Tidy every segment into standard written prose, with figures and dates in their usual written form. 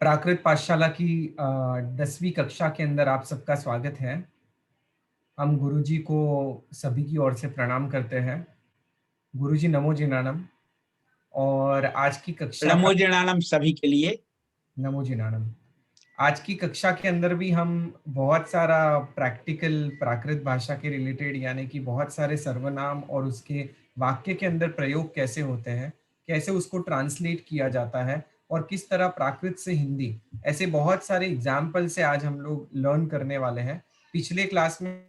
प्राकृत पाठशाला की 10वीं कक्षा के अंदर आप सबका स्वागत है। हम गुरुजी को सभी की ओर से प्रणाम करते हैं। गुरुजी नमो जिनानम। और आज की कक्षा नमो जिनानम सभी के लिए। नमो जिनानम। आज की कक्षा के अंदर भी हम बहुत सारा प्रैक्टिकल प्राकृत भाषा के रिलेटेड, यानी कि बहुत सारे सर्वनाम और उसके वाक्य के अंदर प्रयोग कैसे होते हैं, कैसे उसको ट्रांसलेट किया जाता है और किस तरह प्राकृत से हिंदी, ऐसे बहुत सारे एग्जाम्पल से आज हम लोग लर्न करने वाले हैं। पिछले क्लास में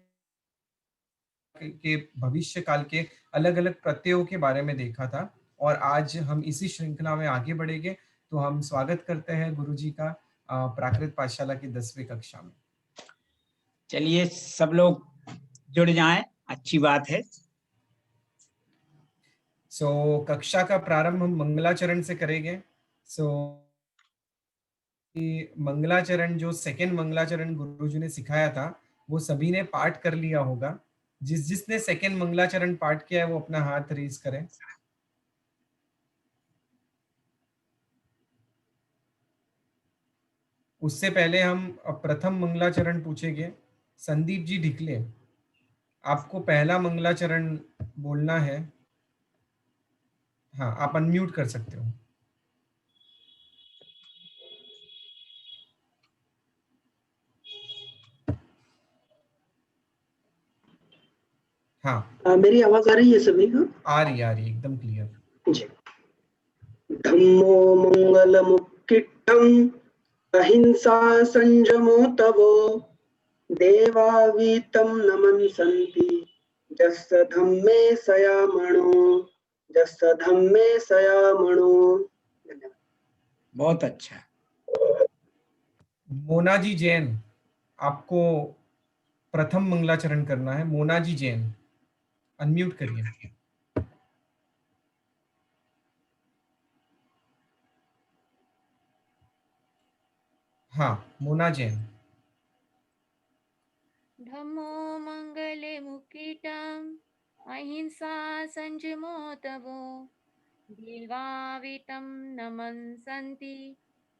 के भविष्य काल के अलग अलग प्रत्ययों के बारे में देखा था और आज हम इसी श्रृंखला में आगे बढ़ेंगे। तो हम स्वागत करते हैं गुरुजी का प्राकृत पाठशाला की 10वीं कक्षा में। चलिए सब लोग जुड़ जाएं, अच्छी बात है। कक्षा का प्रारंभ हम मंगलाचरण से करेंगे। मंगलाचरण, जो सेकेंड मंगलाचरण गुरुजी ने सिखाया था, वो सभी ने पाठ कर लिया होगा। जिसने सेकेंड मंगलाचरण पाठ किया है वो अपना हाथ रेज करें। उससे पहले हम प्रथम मंगलाचरण पूछेंगे। संदीप जी ढिकले, आपको पहला मंगलाचरण बोलना है। हाँ, आप अनम्यूट कर सकते हो। हाँ, मेरी आवाज आ रही है सभी को? आ रही एकदम क्लियर जी। धम्मो मंगलमुक्किट्टम् अहिंसा संयमो तवो देवावीतं नमन्सन्ति जस्य धम्मे सयामणो जस्य धम्मे सयामणो। धन्यवाद। बहुत अच्छा। मोना जी जैन, आपको प्रथम मंगलाचरण करना है। मोना जी जैन, अनम्यूट करिए। हाँ, मोना जैन। धम्मो मंगले मुक्किटम् अहिंसा संयमो तवो देवावीतं नमन्सन्ति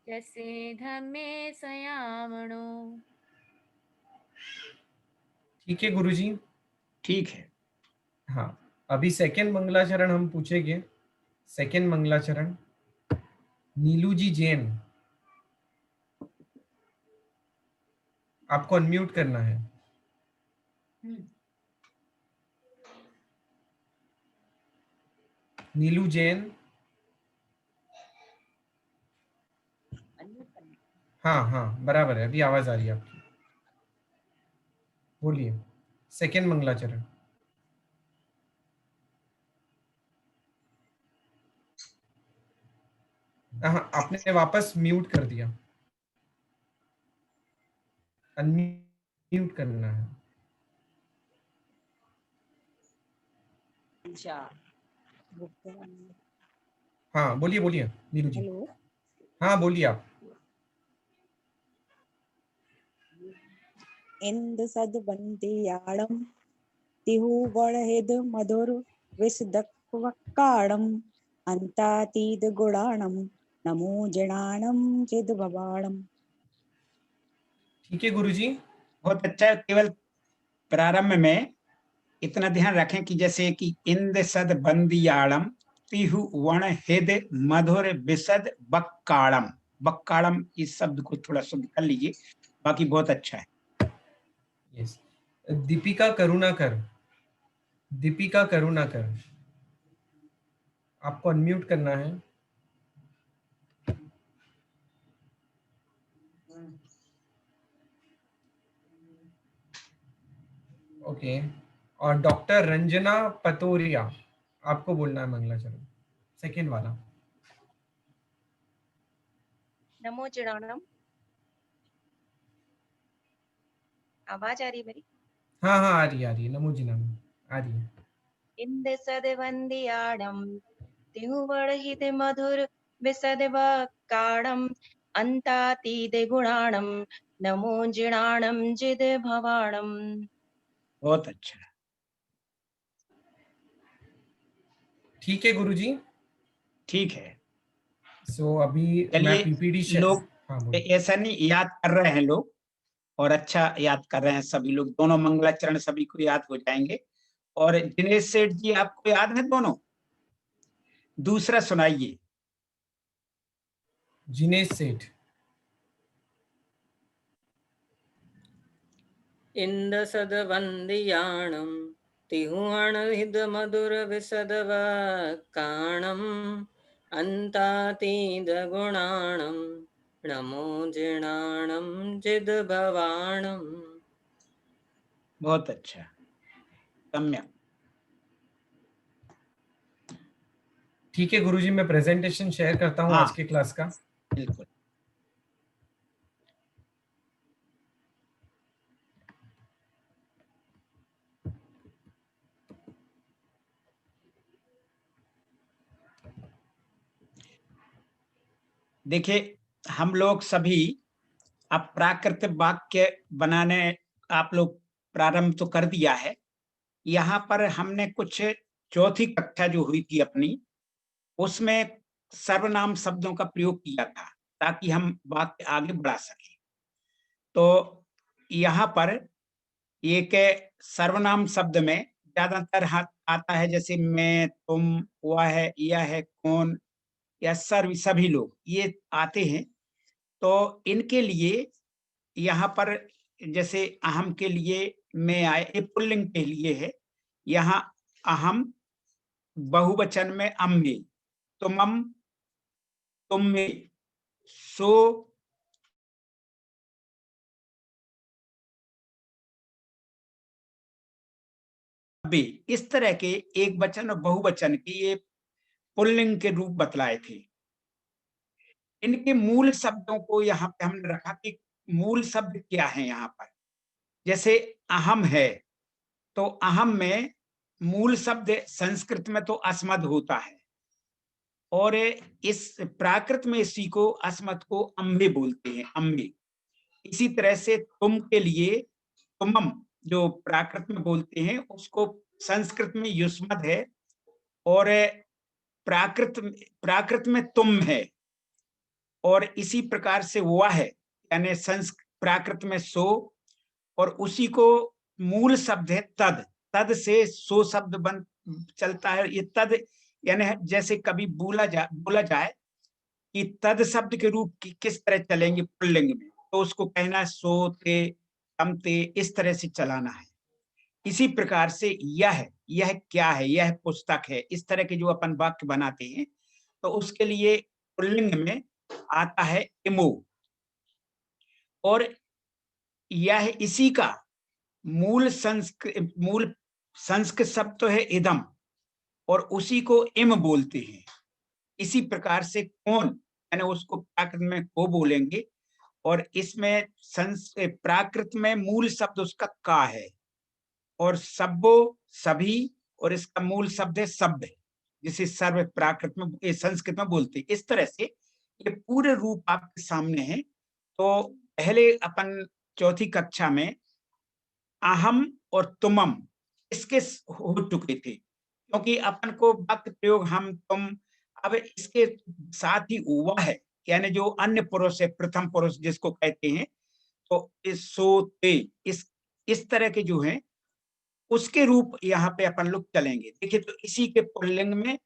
यस्य धम्मे सयामणो। ठीक है गुरुजी। ठीक है। हाँ, अभी सेकेंड मंगलाचरण हम पूछेंगे। सेकेंड मंगलाचरण नीलू जी जैन, आपको अनम्यूट करना है। नीलू जैन। हाँ, बराबर है, अभी आवाज आ रही है आपकी। बोलिए सेकेंड मंगलाचरण। हाँ, आपने वापस म्यूट कर दिया। अनम्यूट करना है। हाँ, बोलिए नीलू जी। हेलो। हाँ, बोलिए आप। इंद सद बंदियाड़म तिहु वड़हिद मधुर विषदक्वक्काड़म अंतातीद गुणाणम नमो जिणाणम चिद भवाणम। ठीक है गुरुजी। बहुत अच्छा। केवल प्रारंभ में इतना ध्यान रखें कि जैसे कि इंद सद बंदियाड़म तिहु वण हिद मधुर विशद बक्काड़म। बक्काड़म इस शब्द को थोड़ा शुद्ध कर लीजिए, बाकी बहुत अच्छा है। यस। दीपिका करुणाकर, दीपिका करुणाकर, आपको अनम्यूट करना है। ओके। और डॉक्टर रंजना पतोरिया, आपको बोलना है मंगलाचरण, सेकेंड वाला। नमो जिणाणम। आवाज आ रही है मेरी? हाँ, आ रही है। नमो जी नमो, आ रही है। इंद सद वंदियाडम तिहुवड़हित मधुर विसद काड़म अंतातीत गुणाणम नमो जिणाणम जिद भवाणम। बहुत अच्छा। ठीक है गुरुजी। ठीक है। अभी मैं चलिए पीपीटी लोग हाँ बोलो। ऐसा नहीं, याद कर रहे हैं लोग और अच्छा याद कर रहे हैं सभी लोग, दोनों मंगलाचरण सभी को याद हो जाएंगे। और दिनेश सेठ जी आपको याद है दोनों? दूसरा सुनाइए। जिनेश सेठ। इन्दसद्वन्द्याणं तिहुअणहिद मधुर विशदवक्काणम् अन्तातीदगुणाणं नमो जिणाणं जिद्भवाणम्। बहुत अच्छा, सम्यक। ठीक है गुरुजी, मैं प्रेजेंटेशन शेयर करता हूँ हाँ आज के क्लास का। बिल्कुल। देखिए हम लोग सभी अब प्राकृतिक वाक्य बनाने आप लोग प्रारंभ तो कर दिया है। यहाँ पर हमने कुछ चौथी कक्षा जो हुई थी अपनी, उसमें सर्वनाम शब्दों का प्रयोग किया था ताकि हम वाक्य आगे बढ़ा सकें। तो यहाँ पर एक सर्वनाम शब्द में ज्यादातर आता है, जैसे मैं, तुम, वह है, यह है, कौन, या सर्व, सभी लोग ये आते हैं। तो इनके लिए यहाँ पर जैसे अहम के लिए मैं आए, ये पुल्लिंग के लिए है। यहाँ अहम बहुवचन में अम्मे, तुमम, तुम्मे, सो, बे, इस तरह के एक वचन और बहुवचन के ये पुल्लिंग के रूप बतलाए थे। इनके मूल शब्दों को यहाँ पे हमने रखा कि मूल शब्द क्या है। यहाँ पर जैसे अहम है, तो अहम में मूल शब्द संस्कृत में तो अस्मद होता है, और इस प्राकृत में इसी को अस्मद को अम्बे बोलते हैं, अम्बे। इसी तरह से तुम के लिए तुमम जो प्राकृत में बोलते हैं उसको संस्कृत में युष्मद है, और प्राकृत में तुम है। और इसी प्रकार से वह है, यानी प्राकृत में सो, और उसी को मूल शब्द है तद। तद से सो शब्द बन चलता है। ये तद यानी जैसे कभी बोला जाए कि तद शब्द के रूप की किस तरह चलेंगे पुल्लिंग में, तो उसको कहना सोते, तमते, इस तरह से चलाना है। इसी प्रकार से यह क्या है, यह पुस्तक है, इस तरह के जो अपन वाक्य बनाते हैं, तो उसके लिए पुल्लिंग में आता है इमो। और यह इसी का मूल संस्कृत शब्द तो है इदम, और उसी को इम बोलते हैं। इसी प्रकार से कौन, यानी उसको प्राकृत में को बोलेंगे, और इसमें प्राकृत में मूल शब्द उसका का है, और सब्बो सभी, और इसका मूल शब्द है शब्द, जिसे सर्व प्राकृत में संस्कृत में बोलते हैं। इस तरह से ये पूरे रूप आपके सामने है। तो पहले अपन चौथी कक्षा में अहम और तुमम इसके हो चुके थे, क्योंकि अपन को वाक्य प्रयोग हम तुम, अब इसके साथ ही वह है, यानी जो अन्य पुरुष है, प्रथम पुरुष जिसको कहते हैं, तो इस सोते, इस तरह के जो हैं उसके रूप यहाँ पे अपन लोग चलेंगे। देखिए, तो इसी के पुल्लिंग में,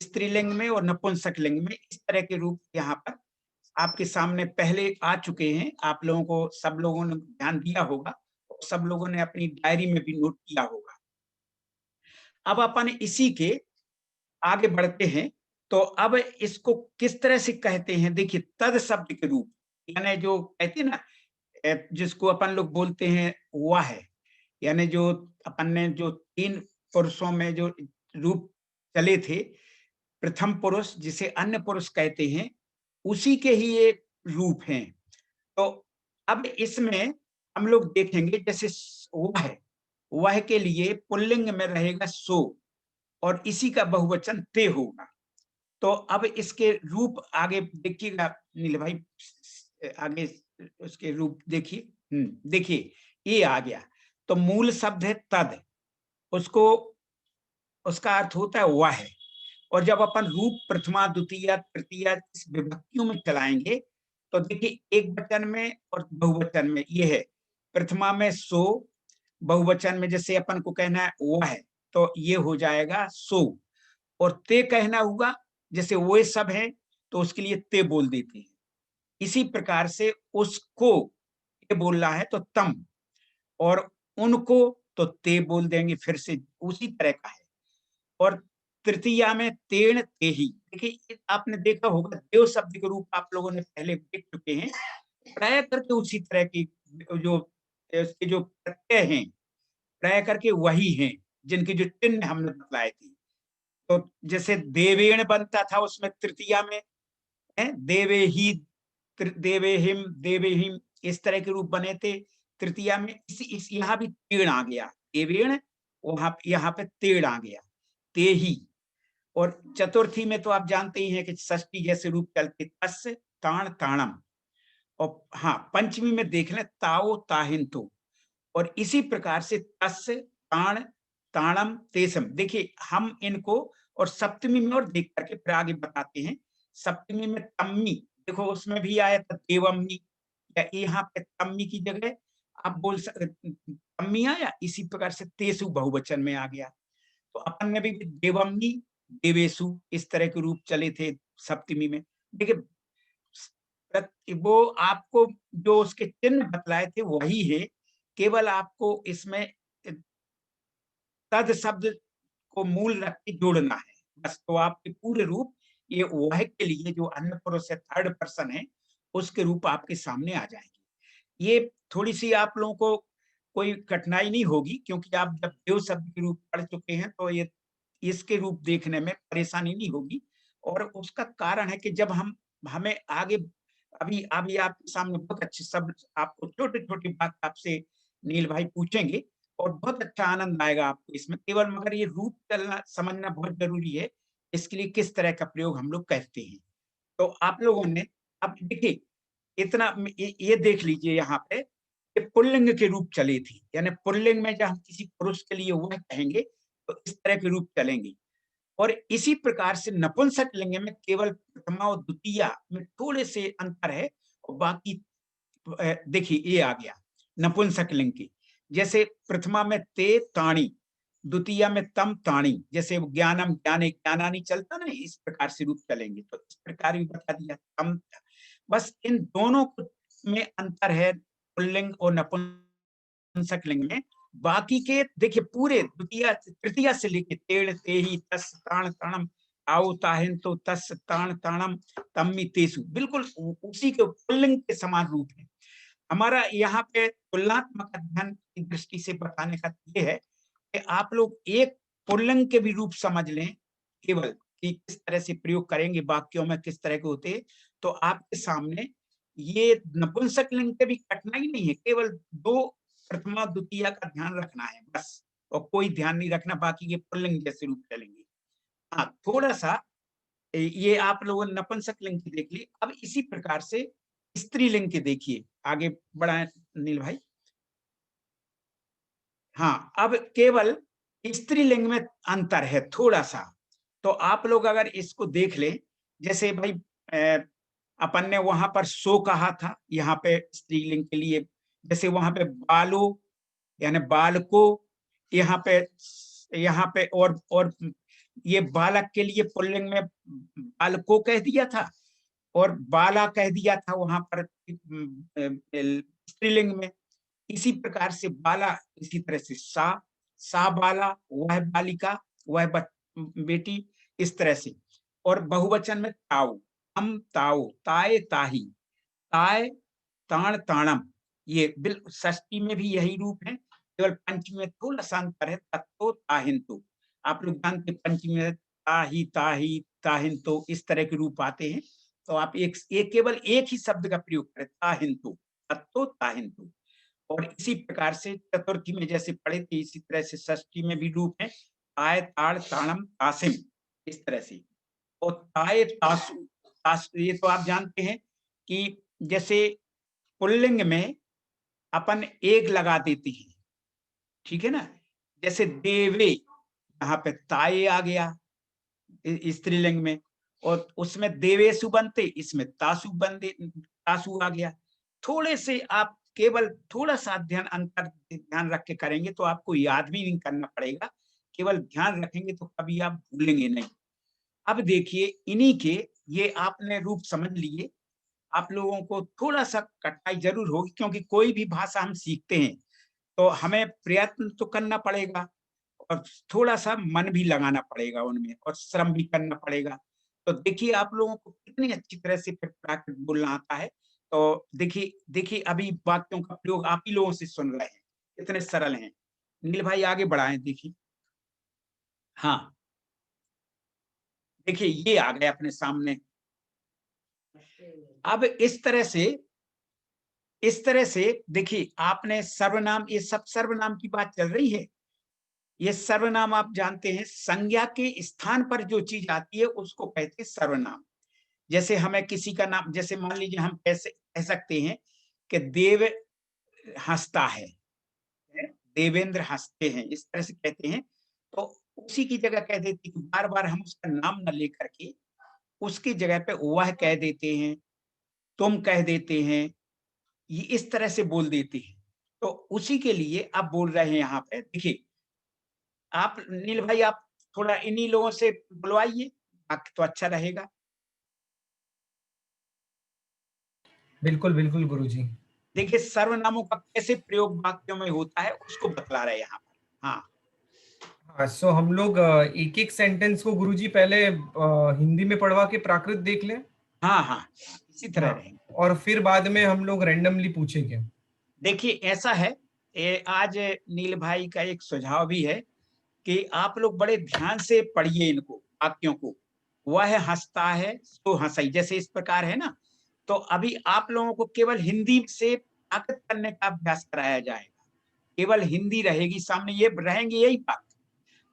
स्त्रीलिंग में और नपुंसक लिंग में इस तरह के रूप यहाँ पर आपके सामने पहले आ चुके हैं। आप लोगों को, सब लोगों ने ध्यान दिया होगा, और सब लोगों ने अपनी डायरी में भी नोट किया होगा। अब अपन इसी के आगे बढ़ते हैं। तो अब इसको किस तरह से कहते हैं, देखिए, तद शब्द के रूप, यानी जो कहते हैं ना, जिसको अपन लोग बोलते हैं वह है, यानी जो अपन ने जो 3 पुरुषों में जो रूप चले थे, प्रथम पुरुष जिसे अन्य पुरुष कहते हैं, उसी के ही ये रूप हैं। तो अब इसमें हम लोग देखेंगे, जैसे वह के लिए पुल्लिंग में रहेगा सो, और इसी का बहुवचन ते होगा। तो अब इसके रूप आगे देखिएगा नील भाई, आगे उसके रूप देखिए। देखिए, ये आ गया। तो मूल शब्द है तद, उसका अर्थ होता है वह है। और जब अपन रूप प्रथमा, द्वितीय, तृतीय इस विभक्तियों में चलाएंगे, तो देखिए एक वचन में और बहुवचन में ये है, प्रथमा में सो, बहुवचन में जैसे अपन को कहना है वह, तो ये हो जाएगा सो, और ते कहना होगा, जैसे वो सब है तो उसके लिए ते बोल देते हैं। इसी प्रकार से उसको ये बोलना है तो तम, और उनको तो ते बोल देंगे, फिर से उसी तरह का है। और तृतीया में तेण तेही, देखिए आपने देखा होगा देव शब्द के रूप आप लोगों ने पहले देख चुके हैं, प्राय करके उसी तरह की जो इसके जो प्रत्यय हैं प्राय करके वही हैं जिनके जो चिन्ह हमने बतलाए थे। तो जैसे देवेण बनता था उसमें तृतीया में है देवे ही, देवे हिम, देवे हिम, इस तरह के रूप बने थे तृतीया में। इस यहाँ भी तेड़ आ गया, देवेण, वहां यहाँ पे तेड़ आ गया, ते ही। और चतुर्थी में तो आप जानते ही हैं कि षष्ठी जैसे रूप चलते, तस् ताण ताणम। और हाँ, पंचमी में देख लें ताओ ताहिंतो, और इसी प्रकार से तस् ताण ताणम तेसम। देखिए हम इनको, और सप्तमी में और देख करके फिर आगे बताते हैं। सप्तमी में तम्मी, देखो उसमें भी आया था देवम्मी, या यहाँ पे तम्मी की जगह आप बोल सकते तम्मी आया, इसी प्रकार से तेसु बहुवचन में आ गया। तो अपन ने भी देवम्मी, देवेशु, इस तरह के रूप चले थे सप्तमी में। देखिए वो आपको जो उसके चिन्ह बतलाए थे वही है, केवल आपको इसमें तद शब्द को मूल रख के जोड़ना है बस। तो आपके पूरे रूप ये वह के लिए जो अन्य पुरुष है, थर्ड पर्सन है, उसके रूप आपके सामने आ जाएंगे। ये थोड़ी सी आप लोगों को कोई कठिनाई नहीं होगी, क्योंकि आप जब देव शब्द के रूप पढ़ चुके हैं तो ये इसके रूप देखने में परेशानी नहीं होगी। और उसका कारण है कि जब हमें आगे अभी अभी आपके सामने बहुत अच्छे शब्द, आपको छोटे छोटे बात आपसे नील भाई पूछेंगे, और बहुत अच्छा आनंद आएगा आपको इसमें। केवल मगर ये रूप चलना समझना बहुत जरूरी है, इसके लिए किस तरह का प्रयोग हम लोग कहते हैं। तो आप लोगों ने अब देखिए इतना ये देख लीजिए यहाँ पे, ये पुल्लिंग के रूप चले थे, यानी पुल्लिंग में जब हम किसी पुरुष के लिए वह कहेंगे तो इस तरह के रूप चलेंगे। और इसी प्रकार से नपुंसक लिंग में केवल प्रथमा और द्वितीया में थोड़े से अंतर है, और बाकी देखिए ये आ गया नपुंसक लिंग की। जैसे प्रथमा में ते ताणी, द्वितीया में तम ताणी, जैसे ज्ञानम ज्ञाने ज्ञानानी चलता ना, इस प्रकार से रूप चलेंगे। तो इस प्रकार भी बता दिया तम। बस इन दोनों में अंतर है पुल्लिंग और नपुंसक लिंग में। बाकी के देखिए पूरे द्वितीया तृतीया से लेके तेड़ तेही तस् ताण ताणम आओ ताहिन तो तस् ताण ताणम तम्मी तेसु, बिल्कुल उसी के पुल्लिंग के समान रूप है। हमारा यहाँ पे तुलनात्मक अध्ययन की दृष्टि से बताने का ये है कि आप लोग एक पुल्लिंग के भी रूप समझ लें, केवल कि किस तरह से प्रयोग करेंगे वाक्यों में, किस तरह के होते हैं, तो आपके सामने ये नपुंसक लिंग के भी कठिनाई नहीं है। केवल दो प्रथमा द्वितीया का ध्यान रखना है बस, और कोई ध्यान नहीं रखना, बाकी के पुल्लिंग जैसे रूप चलेंगे। हाँ, थोड़ा सा ये आप लोगों ने नपुंसक लिंग की देख ली, अब इसी प्रकार से स्त्रीलिंग के देखिए, आगे बढ़ाएं नील भाई। हाँ, अब केवल स्त्रीलिंग में अंतर है थोड़ा सा, तो आप लोग अगर इसको देख लें, जैसे भाई अपन ने वहां पर सो कहा था, यहाँ पे स्त्रीलिंग के लिए जैसे वहां पे बालो यानी बालको, यहाँ पे और ये बालक के लिए पुल्लिंग में बालको कह दिया था, और बाला कह दिया था वहां पर स्त्रीलिंग में। इसी प्रकार से बाला, इसी तरह से सा बाला, वह बालिका, वह बेटी, इस तरह से। और बहुवचन में ताऊ, हम ताऊ, ताए ताही, ताए ताण ताणम, ये बिल्कुल षष्ठी में भी यही रूप है, केवल पंचमी में थोड़ा सा अंतर है, तत्तो ताहिंतो। आप लोग जानते पंचमी में ताही ताही ताहिंतो इस तरह के रूप आते हैं, तो आप एक केवल एक ही शब्द का प्रयोग करें, ताहिंतो, तत्तो ताहिंतो। और इसी प्रकार से चतुर्थी में जैसे पढ़े थे, इसी तरह से षष्ठी में भी रूप है, ताय ताड़ ताणम तासिम, इस तरह से। और ताय तासु, तासु ये तो आप जानते हैं कि जैसे पुल्लिंग में अपन एक लगा देते हैं, ठीक है ना, जैसे देवे, यहाँ पे ताये आ गया स्त्रीलिंग में, और उसमें देवेशु बनते, इसमें तासु बनते, तासु आ गया। थोड़े से आप केवल थोड़ा सा ध्यान रख के करेंगे तो आपको याद भी नहीं करना पड़ेगा, केवल ध्यान रखेंगे तो कभी आप भूलेंगे नहीं। अब देखिए इन्हीं के ये आपने रूप समझ लिए। आप लोगों को थोड़ा सा कठिनाई जरूर होगी, क्योंकि कोई भी भाषा हम सीखते हैं तो हमें प्रयत्न तो करना पड़ेगा और थोड़ा सा मन भी लगाना पड़ेगा उनमें, और श्रम भी करना पड़ेगा। तो देखिए आप लोगों को कितनी अच्छी तरह से फिर प्राकृत बोलना आता है। तो देखिए देखिए अभी वाक्यों का प्रयोग आप ही लोगों से सुन रहे हैं, कितने सरल हैं। नील भाई आगे बढ़ाएं, देखिए। हाँ, देखिए ये आ गए अपने सामने। अब इस तरह से देखिए आपने सर्वनाम, ये सब सर्वनाम की बात चल रही है। ये सर्वनाम आप जानते हैं, संज्ञा के स्थान पर जो चीज आती है उसको कहते हैं सर्वनाम। जैसे हमें किसी का नाम, जैसे मान लीजिए हम कैसे कह सकते हैं कि देव हंसता है, देवेंद्र हंसते हैं, इस तरह से कहते हैं। तो उसी की जगह कह देते हैं, बार बार हम उसका नाम न लेकर के उसकी जगह पे वह कह देते हैं, तुम कह देते हैं, ये इस तरह से बोल देते हैं। तो उसी के लिए आप बोल रहे हैं यहाँ पे। देखिए आप नील भाई, आप थोड़ा इन्हीं लोगों से बुलवाइए, तो अच्छा रहेगा। बिल्कुल बिल्कुल गुरुजी। देखिए सर्वनामों का कैसे प्रयोग वाक्यों में होता है उसको बतला रहे हैं यहाँ पर। हाँ हाँ, सो हम लोग एक एक सेंटेंस को गुरुजी पहले हिंदी में पढ़वा के प्राकृत देख लें। हाँ हाँ, इसी तरह हाँ, रहेंगे। और फिर बाद में हम लोग रैंडमली पूछेंगे। देखिए ऐसा है, आज नील भाई का एक सुझाव भी है कि आप लोग बड़े ध्यान से पढ़िए इनको वाक्यों को। वह हंसता है तो हंसाई, जैसे इस प्रकार है ना। तो अभी आप लोगों को केवल हिंदी से ताकत करने का अभ्यास कराया जाएगा। केवल हिंदी रहेगी सामने, ये रहेंगे यही बात,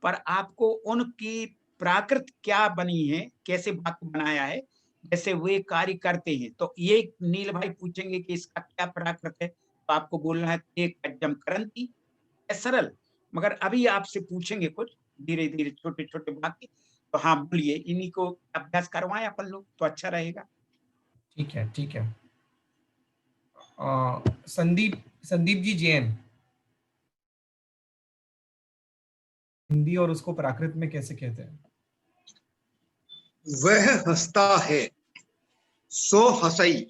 पर आपको उनकी प्राकृत क्या बनी है, कैसे वाक्य बनाया है, जैसे वे कार्य करते हैं। तो ये नील भाई पूछेंगे कि इसका क्या प्राकृत है, तो आपको बोलना है ते कज्जम करंती। है सरल, मगर अभी आपसे पूछेंगे कुछ धीरे धीरे छोटे छोटे वाक्य। तो हाँ बोलिए, इन्हीं को अभ्यास करवाएं अपन लोग तो अच्छा रहेगा। ठीक है ठीक है। संदीप संदीप जी जैन, हिंदी और उसको प्राकृत में कैसे कहते हैं? वह हंसता है सो हंसई,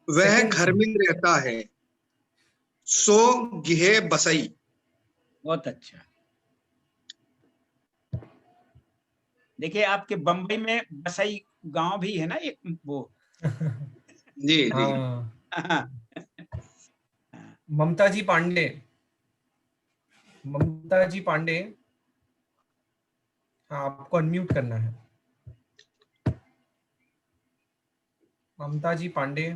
वह सेकंड घर से। में रहता है सो गिहे बसई। बहुत अच्छा। देखिए आपके बंबई में बसई गांव भी है ना एक, वो जी जी। हाँ, ममता जी पांडे, ममता जी पांडे, हाँ आपको अनम्यूट करना है। ममता जी पांडे।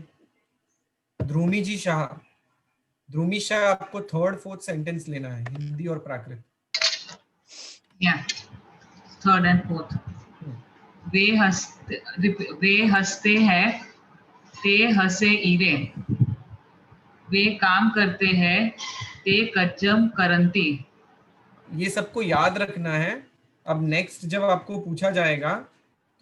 ध्रुमी जी शाह, ध्रुमी शाह, आपको थर्ड फोर्थ सेंटेंस लेना है, हिंदी और प्राकृत। Yeah, third and fourth. वे हंसते हैं ते हंसे इरे, वे काम करते हैं ते कज्जम करंती। ये सबको याद रखना है। अब नेक्स्ट जब आपको पूछा जाएगा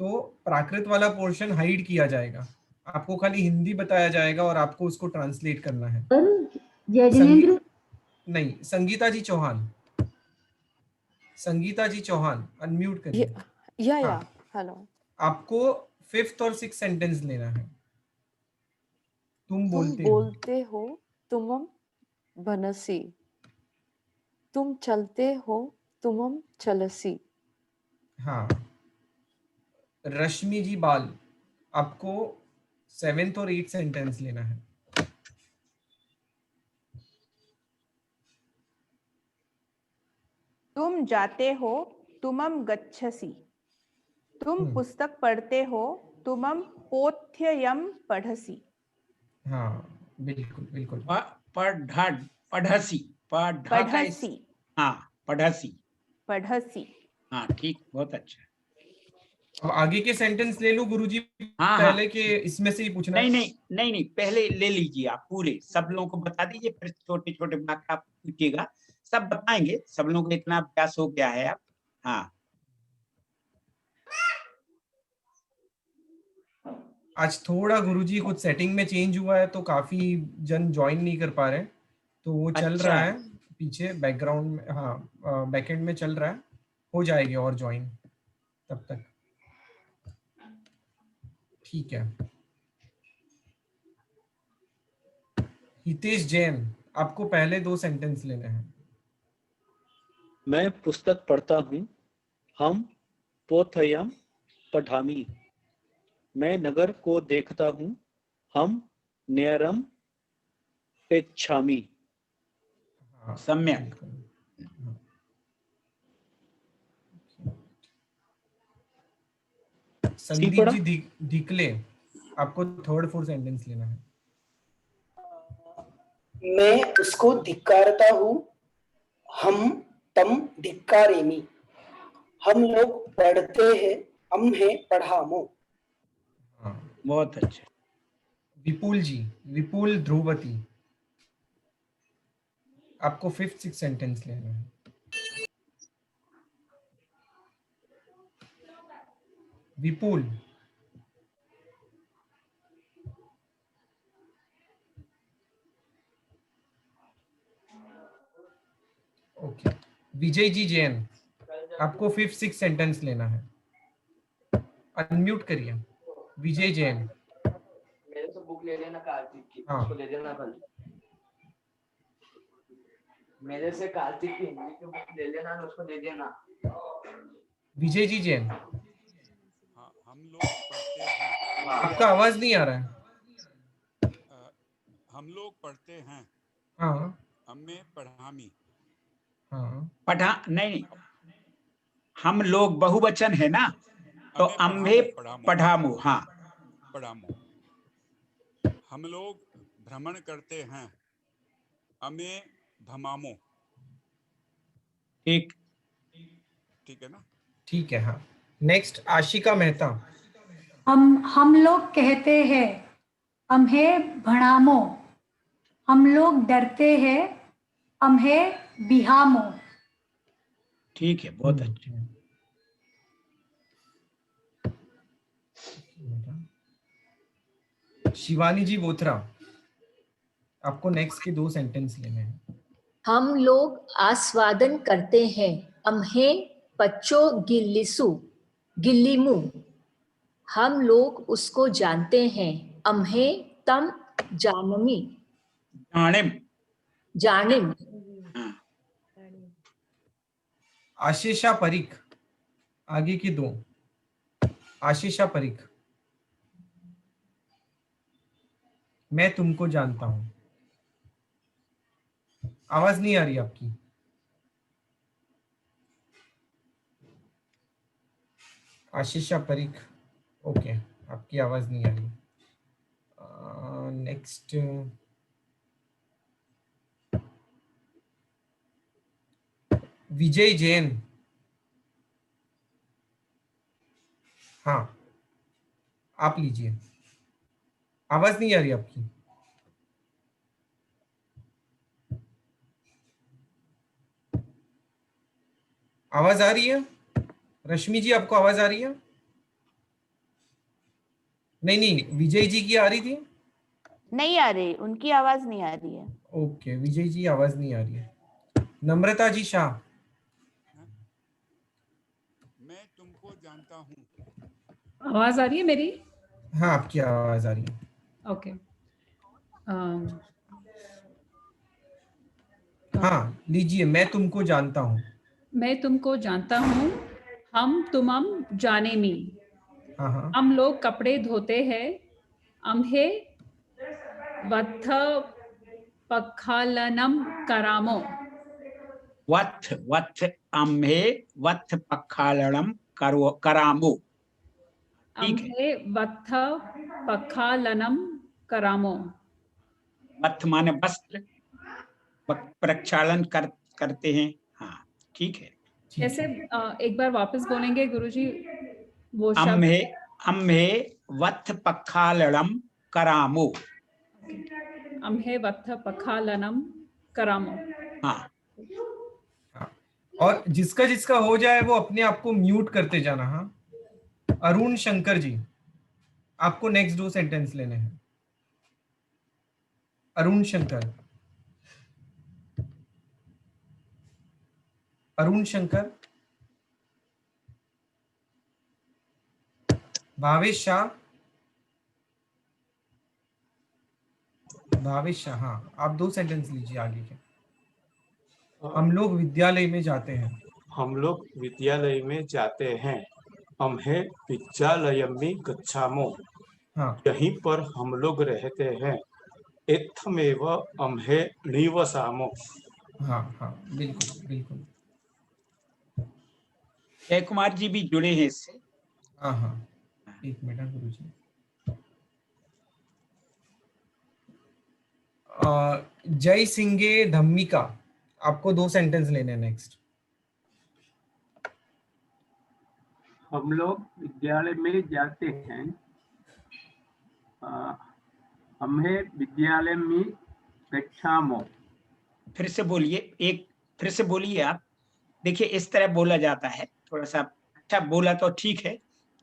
तो प्राकृत वाला पोर्शन हाइड किया जाएगा, आपको खाली हिंदी बताया जाएगा और आपको उसको ट्रांसलेट करना है। नहीं, संगीता जी चौहान, संगीता जी चौहान अनम्यूट करिए। या हेलो। आपको फिफ्थ और सिक्स सेंटेंस लेना है। तुम बोलते हो तुमम बनसी, तुम चलते हो तुमम चलसी। हाँ। रश्मि जी बाल, आपको सेवेंथ और एट सेंटेंस लेना है। तुम जाते हो तुमम गच्छसि, तुम पुस्तक पढ़ते हो तुमम पोथ्ययम पढ़सि। हाँ बिल्कुल बिल्कुल। पढ़सी, पढ़सी, हाँ पढ़सी, पढ़सी। हाँ ठीक, बहुत अच्छा। अब आगे के सेंटेंस ले लूं गुरुजी? हाँ पहले हाँ, के इसमें से ही पूछना? नहीं, पहले ले लीजिए आप पूरे, सब लोगों को बता दीजिए, फिर छोटे छोटे वाक्य आप पूछिएगा, सब बताएंगे, सब लोगों को इतना अभ्यास हो गया है आप। हाँ आज थोड़ा गुरुजी कुछ सेटिंग में चेंज हुआ है तो काफी जन ज्वाइन नहीं कर पा रहे, तो वो चल अच्छा। रहा है पीछे बैकग्राउंड में। हाँ, बैकएंड में चल रहा है, हो जाएगी और ज्वाइन तब तक। ठीक है। हितेश जैन, आपको पहले 2 सेंटेंस लेने हैं। मैं पुस्तक पढ़ता हूँ, हम पोथयम पठामी। मैं नगर को देखता हूँ, हम न्यरम पेच्छामी। सम्यक। संदीप जी ढिकले, आपको 3rd 4th सेंटेंस लेना है। मैं उसको धिक्कारता हूँ, हम तम धिक्कारेमि। हम लोग पढ़ते हैं, हम है पढ़ामो। बहुत अच्छा। विपुल जी, विपुल ध्रुवती, आपको 5th 6th सेंटेंस लेना है। विपुल, ओके। विजय जी जैन, आपको 5th 6th सेंटेंस लेना है। अनम्यूट करिए। विजय जैन। मेरे से बुक ले लेना कार्तिक की, उसको दे देना कल। मेरे से कार्तिक की हिंदी की बुक ले लेना, उसको दे देना। विजय जी जैन, हम लोग पढ़ते हैं। आपका आवाज नहीं आ रहा है। हम लोग पढ़ते हैं। हाँ, हमें पढ़ामी। हाँ, पढ़ा नहीं, हम लोग बहुवचन है ना, तो अम्भे पढ़ामो। हाँ, पढ़ामो। हम लोग भ्रमण करते हैं, हमें भमामो। ठीक है ना? ठीक है। हाँ, नेक्स्ट आशिका मेहता। हम लोग कहते हैं, अम्हे भणामो। हम लोग डरते हैं, अम्हे बिहामो। ठीक है, बहुत अच्छा। शिवानी जी बोथरा, आपको नेक्स्ट के 2 सेंटेंस लेने हैं। हम लोग आस्वादन करते हैं, अम्हे पच्चो गिल्लिसु गिल्लीमु। हम लोग उसको जानते हैं, अम्हे तम जानमी जानिम। जानिम। आशीषा परीख, आगे की 2। आशीषा परीख, मैं तुमको जानता हूं। आवाज नहीं आ रही आपकी। आशीषा परीख, ओके, आपकी आवाज नहीं आ रही। नेक्स्ट विजय जैन। हाँ, आप लीजिए। आवाज नहीं आ रही आपकी। आवाज आ रही है? रश्मि जी, आपको आवाज आ रही है? नहीं, विजय जी की आ रही थी। नहीं आ रही, उनकी आवाज नहीं आ रही है। ओके, विजय जी आवाज नहीं आ रही है। नम्रता जी शाह। मैं तुमको जानता हूँ। आवाज आ रही है मेरी? हाँ, आपकी आवाज आ रही है। ओके। हाँ, लीजिए। मैं तुमको जानता हूँ। मैं तुमको जानता हूँ, हम तुमम जाने मी। हाँ, हम लोग कपड़े धोते हैं, अम्हे वत्थ पखालनम करामो। वत्थ अम्हे वत्थ पखालनम करामो। ठीक है। अम्हे वत्थ पखालनम करामो। वत्थ माने वस्त्र, प्रक्षालन करते हैं। हाँ, ठीक है। ऐसे एक बार वापस बोलेंगे गुरुजी वो शब्द। अम्हे वत्थ पखालनम करामो। अम्हे वत्थ पखालनम करामो। हाँ, और जिसका जिसका हो जाए वो अपने आप को म्यूट करते जाना। हाँ, अरुण शंकर जी। आपको नेक्स्ट 2 सेंटेंस लेने हैं। अरुण शंकर, अरुण शंकर, भावेश शाह, भावेश शाह, हाँ आप 2 सेंटेंस लीजिए आगे के। हम लोग विद्यालय में जाते हैं। हम लोग विद्यालय में जाते हैं। अम्हे विद्यालयं गच्छामो। हाँ यहीं पर हम लोग रहते हैं। इत्थमेव अम्हे निवसामो। हाँ हाँ बिल्कुल बिल्कुल। जय कुमार जी भी जुड़े हैं इससे। हाँ हाँ एक मिनट गुरु जी। जय सिंगे धम्मिका, आपको 2 सेंटेंस लेने हैं नेक्स्ट। हम लोग विद्यालय में जाते हैं। हमें विद्यालय में गच्छामो। फिर से बोलिए, एक फिर से बोलिए आप। देखिए इस तरह बोला जाता है, थोड़ा सा अच्छा बोला तो ठीक है,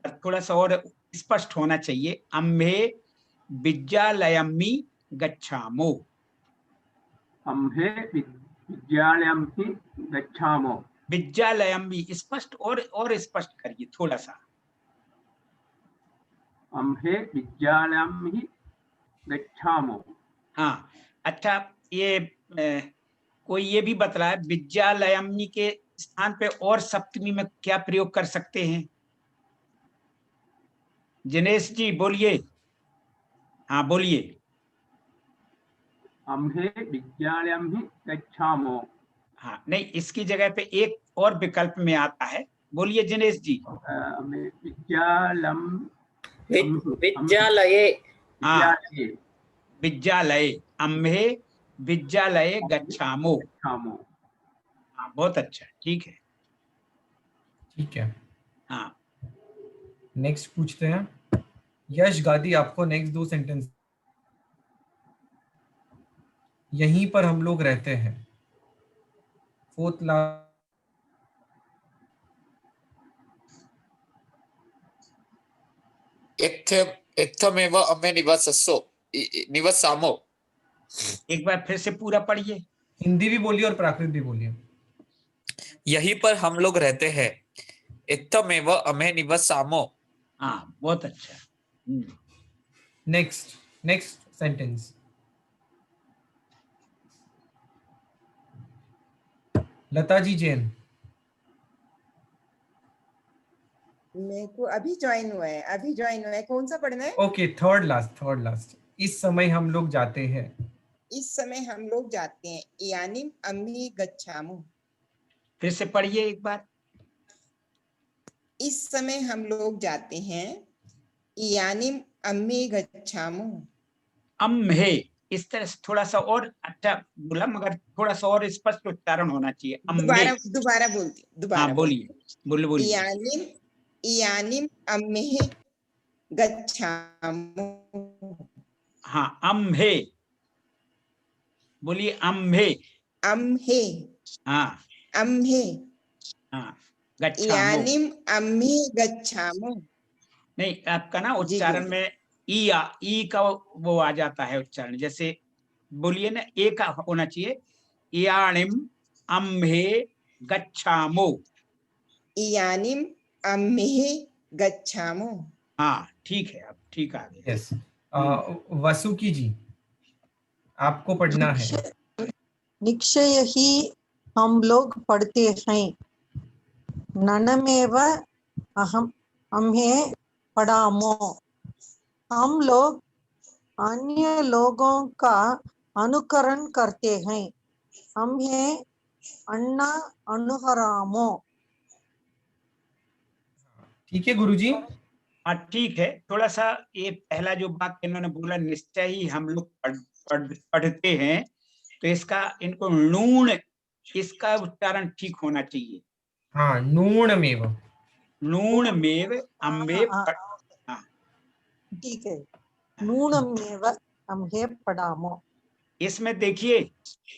पर थोड़ा सा और स्पष्ट होना चाहिए। अम्हे विद्यालयम्मि गच्छामो। अम्हे विद्यालयं गच्छामो। विद्यालयम्मि स्पष्ट और स्पष्ट करिए थोड़ा सा। अम्हे विद्यालयं गच्छामो। हाँ अच्छा, ये कोई ये भी बतलाए विद्यालयम्मि के स्थान पे और सप्तमी में क्या प्रयोग कर सकते हैं? जिनेश जी बोलिए, हाँ बोलिए। अम्हे विद्यालयं गच्छामो। हाँ नहीं, इसकी जगह पे एक और विकल्प में आता है, बोलिए जिनेश जी। विद्यालये। हाँ विद्यालय, अम्हे विद्यालये गच्छामो। हाँ बहुत अच्छा, ठीक है। ठीक है हाँ नेक्स्ट पूछते हैं। यश गादी, आपको नेक्स्ट 2 सेंटेंस। यहीं पर हम लोग रहते हैं। 4th last. इत्थमेव अम्हे निवसामो। एक बार फिर से पूरा पढ़िए। हिंदी भी बोलिए और प्राकृत भी बोलिए। यहीं पर हम लोग रहते हैं। इत्थमेव अम्हे निवसामो। हाँ बहुत अच्छा। Next sentence. लता जी जैन। मेरे को अभी ज्वाइन हुआ है, कौन सा पढ़ना है? Okay third last. इस समय हम लोग जाते हैं। इस समय हम लोग जाते हैं। यानी अम्मी गच्छामो। फिर से पढ़िए एक बार। इस समय हम लोग जाते हैं। यानी अम्मी गच्छामो। अम्हे, इस तरह से थोड़ा सा और अच्छा बोला, मगर थोड़ा सा और स्पष्ट उच्चारण होना चाहिए। दोबारा बोलती। हाँ बोलिए, बोलिए। यानी अम्हे गच्छामो। हाँ अम्हे, बोलिए अम्हे। हाँ हाँ गच्छामो। यानी अम्हे गच्छामो। नहीं, आपका ना उच्चारण में ई का वो आ जाता है उच्चारण, जैसे बोलिए ना, ए का होना चाहिए। यानिम अम्हे गच्छामो। यानिम अम्हे गच्छामो। हाँ ठीक है, अब ठीक आ गया। यस वसुकी जी, आपको पढ़ना है। निश्चय ही हम लोग पढ़ते हैं। ननमेव अम्हे पढ़ामो। हम लोग अन्य लोगों का अनुकरण करते हैं। अम्हे अन्ना अनुहरामो। ठीक है गुरुजी। हाँ ठीक है, थोड़ा सा ये पहला जो वाक्य इन्होंने बोला, निश्चय ही हम लोग पढ़ते हैं, तो इसका इनको नून, इसका उच्चारण ठीक होना चाहिए। हाँ नूणमेव अम्हे। ठीक है, नूणमेव अम्हे पढ़ामो। इसमें देखिए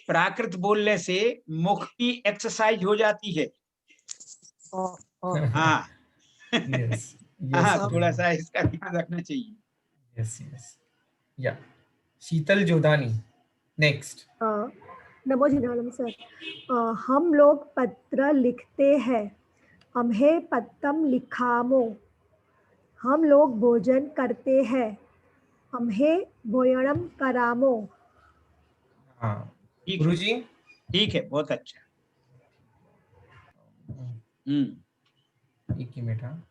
प्राकृत बोलने से मुख की एक्सरसाइज हो जाती है। हाँ yes, हाँ थोड़ा सा इसका ध्यान रखना चाहिए। यस यस या शीतल जोधानी नेक्स्ट। नमो जिनालम सर। हम लोग पत्र लिखते हैं, अम्हे पत्तम लिखामो। हम लोग भोजन करते हैं, अम्हे भोजनम करामो। हाँ ठीक गुरुजी है, ठीक है, बहुत अच्छा। एक ही मिनट। हाँ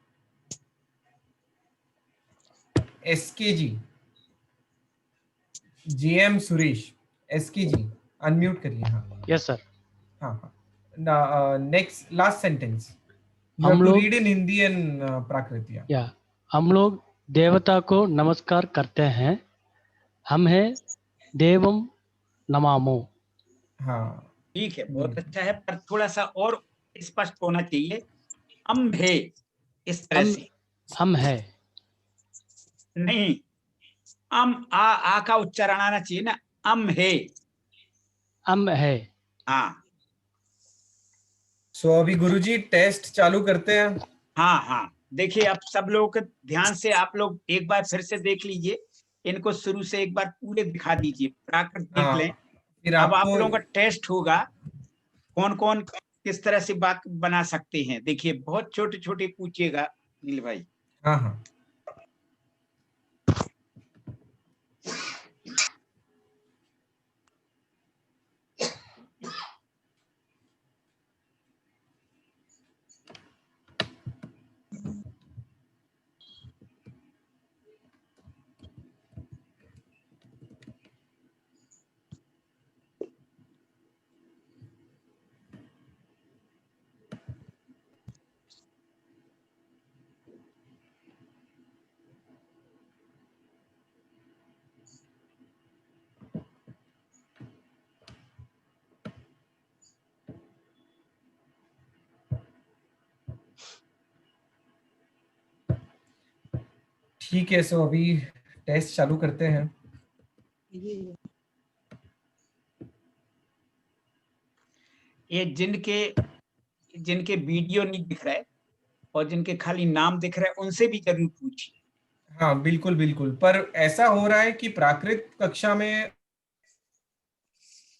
एसके जी, जेएम सुरेश, एसके जी अनम्यूट करिए। हाँ यस सर। हाँ हाँ नेक्स्ट लास्ट सेंटेंस यू हम हैव टू लोग रीड इन हिंदी एंड प्राकृत। या हम लोग देवता को नमस्कार करते हैं, हम है देवम नमामो। हाँ ठीक है, बहुत अच्छा है, पर थोड़ा सा और स्पष्ट होना चाहिए। अम्भे इस तरह से हम है नहीं, आ का उच्चारण आना चाहिए ना, अम्हे। हम है। हाँ सो अभी गुरुजी टेस्ट चालू करते हैं। हाँ हाँ, देखिए अब सब लोग ध्यान से, आप लोग एक बार फिर से देख लीजिए, इनको शुरू से एक बार पूरे दिखा दीजिए, प्राकृत देख लें। फिर अब आप आपको लोगों का टेस्ट होगा, कौन कौन किस तरह से बात बना सकते हैं। देखिए बहुत छोटे छोटे पूछिएगा नील भाई। हाँ हाँ ठीक है। सो अभी टेस्ट चालू करते हैं। ये जिनके जिनके वीडियो नहीं दिख रहा है और जिनके खाली नाम दिख रहा है, उनसे भी जरूर पूछिए। हाँ बिल्कुल बिल्कुल, पर ऐसा हो रहा है कि प्राकृत कक्षा में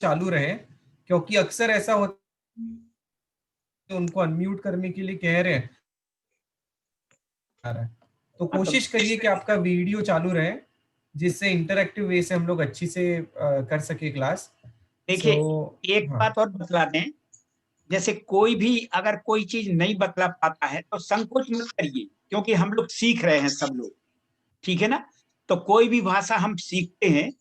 चालू रहे, क्योंकि अक्सर ऐसा होता है उनको अनम्यूट करने के लिए कह रहे हैं, तो कोशिश करिए कि आपका वीडियो चालू रहे, जिससे इंटरैक्टिव वे से हम लोग अच्छी से कर सके क्लास। देखिए एक बात और बतला दें, जैसे कोई भी अगर कोई चीज नहीं बतला पाता है तो संकोच मत करिए, क्योंकि हम लोग सीख रहे हैं सब लोग, ठीक है ना। तो कोई भी भाषा हम सीखते हैं,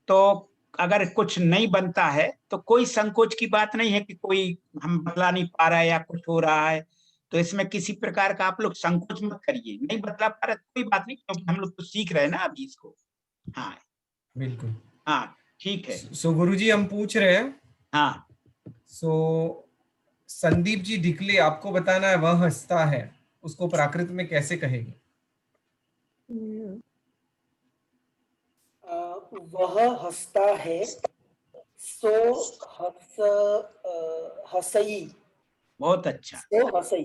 तो अगर कुछ नहीं बनता है तो कोई संकोच की बात नहीं है कि कोई हम बतला नहीं पा रहा है या कुछ हो रहा है। तो इसमें किसी प्रकार का आप लोग संकोच मत करिए, नहीं बतला पा रहे कोई बात नहीं, क्योंकि हम लोग तो सीख रहे हैं ना अभी इसको। हाँ बिल्कुल। हाँ ठीक है। सो गुरुजी हम पूछ रहे हैं। हाँ सो संदीप जी ढिकले, आपको बताना है वह हंसता है, उसको प्राकृत में कैसे कहेंगे? वह हंसता है, सो हंसई। बहुत अच्छा, सो हंसई।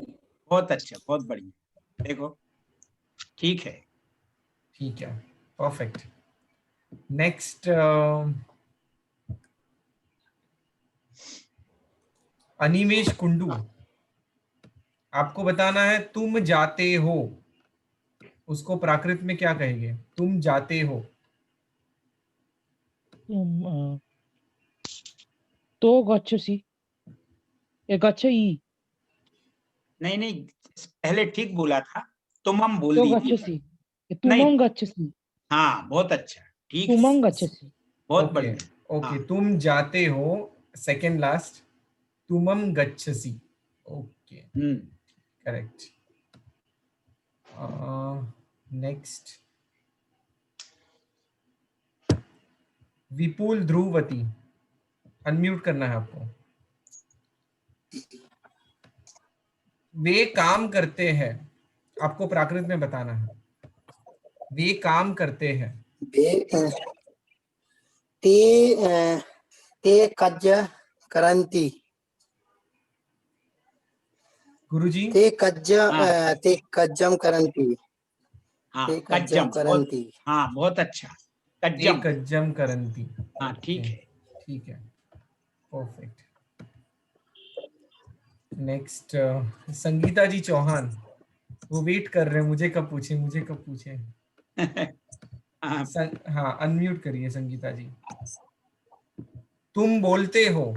बहुत अच्छा, बहुत बढ़िया। देखो ठीक है, ठीक है, परफेक्ट। नेक्स्ट अनिमेश कुंडू, आपको बताना है तुम जाते हो, उसको प्राकृत में क्या कहेंगे? तुम जाते हो। तो गच्छसि या गच्छई। नहीं नहीं, पहले ठीक बोला था, तुमम बोल तो दीजिए। गच्छसि, तुमं गच्छसि। हाँ बहुत अच्छा, ठीक, तुमं गच्छसि। बहुत बढ़िया। ओके, तुम जाते हो, सेकेंड लास्ट, तुमम गच्छसि। Okay correct. Next Vipul Dhruvati, unmute करना है आपको। वे काम करते हैं, आपको प्राकृत में बताना है। वे काम करते हैं। ते कज्ज करन्ति। गुरुजी ते कज्जम करन्ति। हाँ ते कज्जम, कज्जम करन्ति। हाँ बहुत अच्छा, ते कज्जम, कज्जम करंती। हाँ ठीक है। ठीक है, परफेक्ट। नेक्स्ट संगीता जी चौहान, वो वेट कर रहे हैं मुझे कब पूछे। हाँ अनम्यूट करिए संगीता जी। तुम बोलते हो,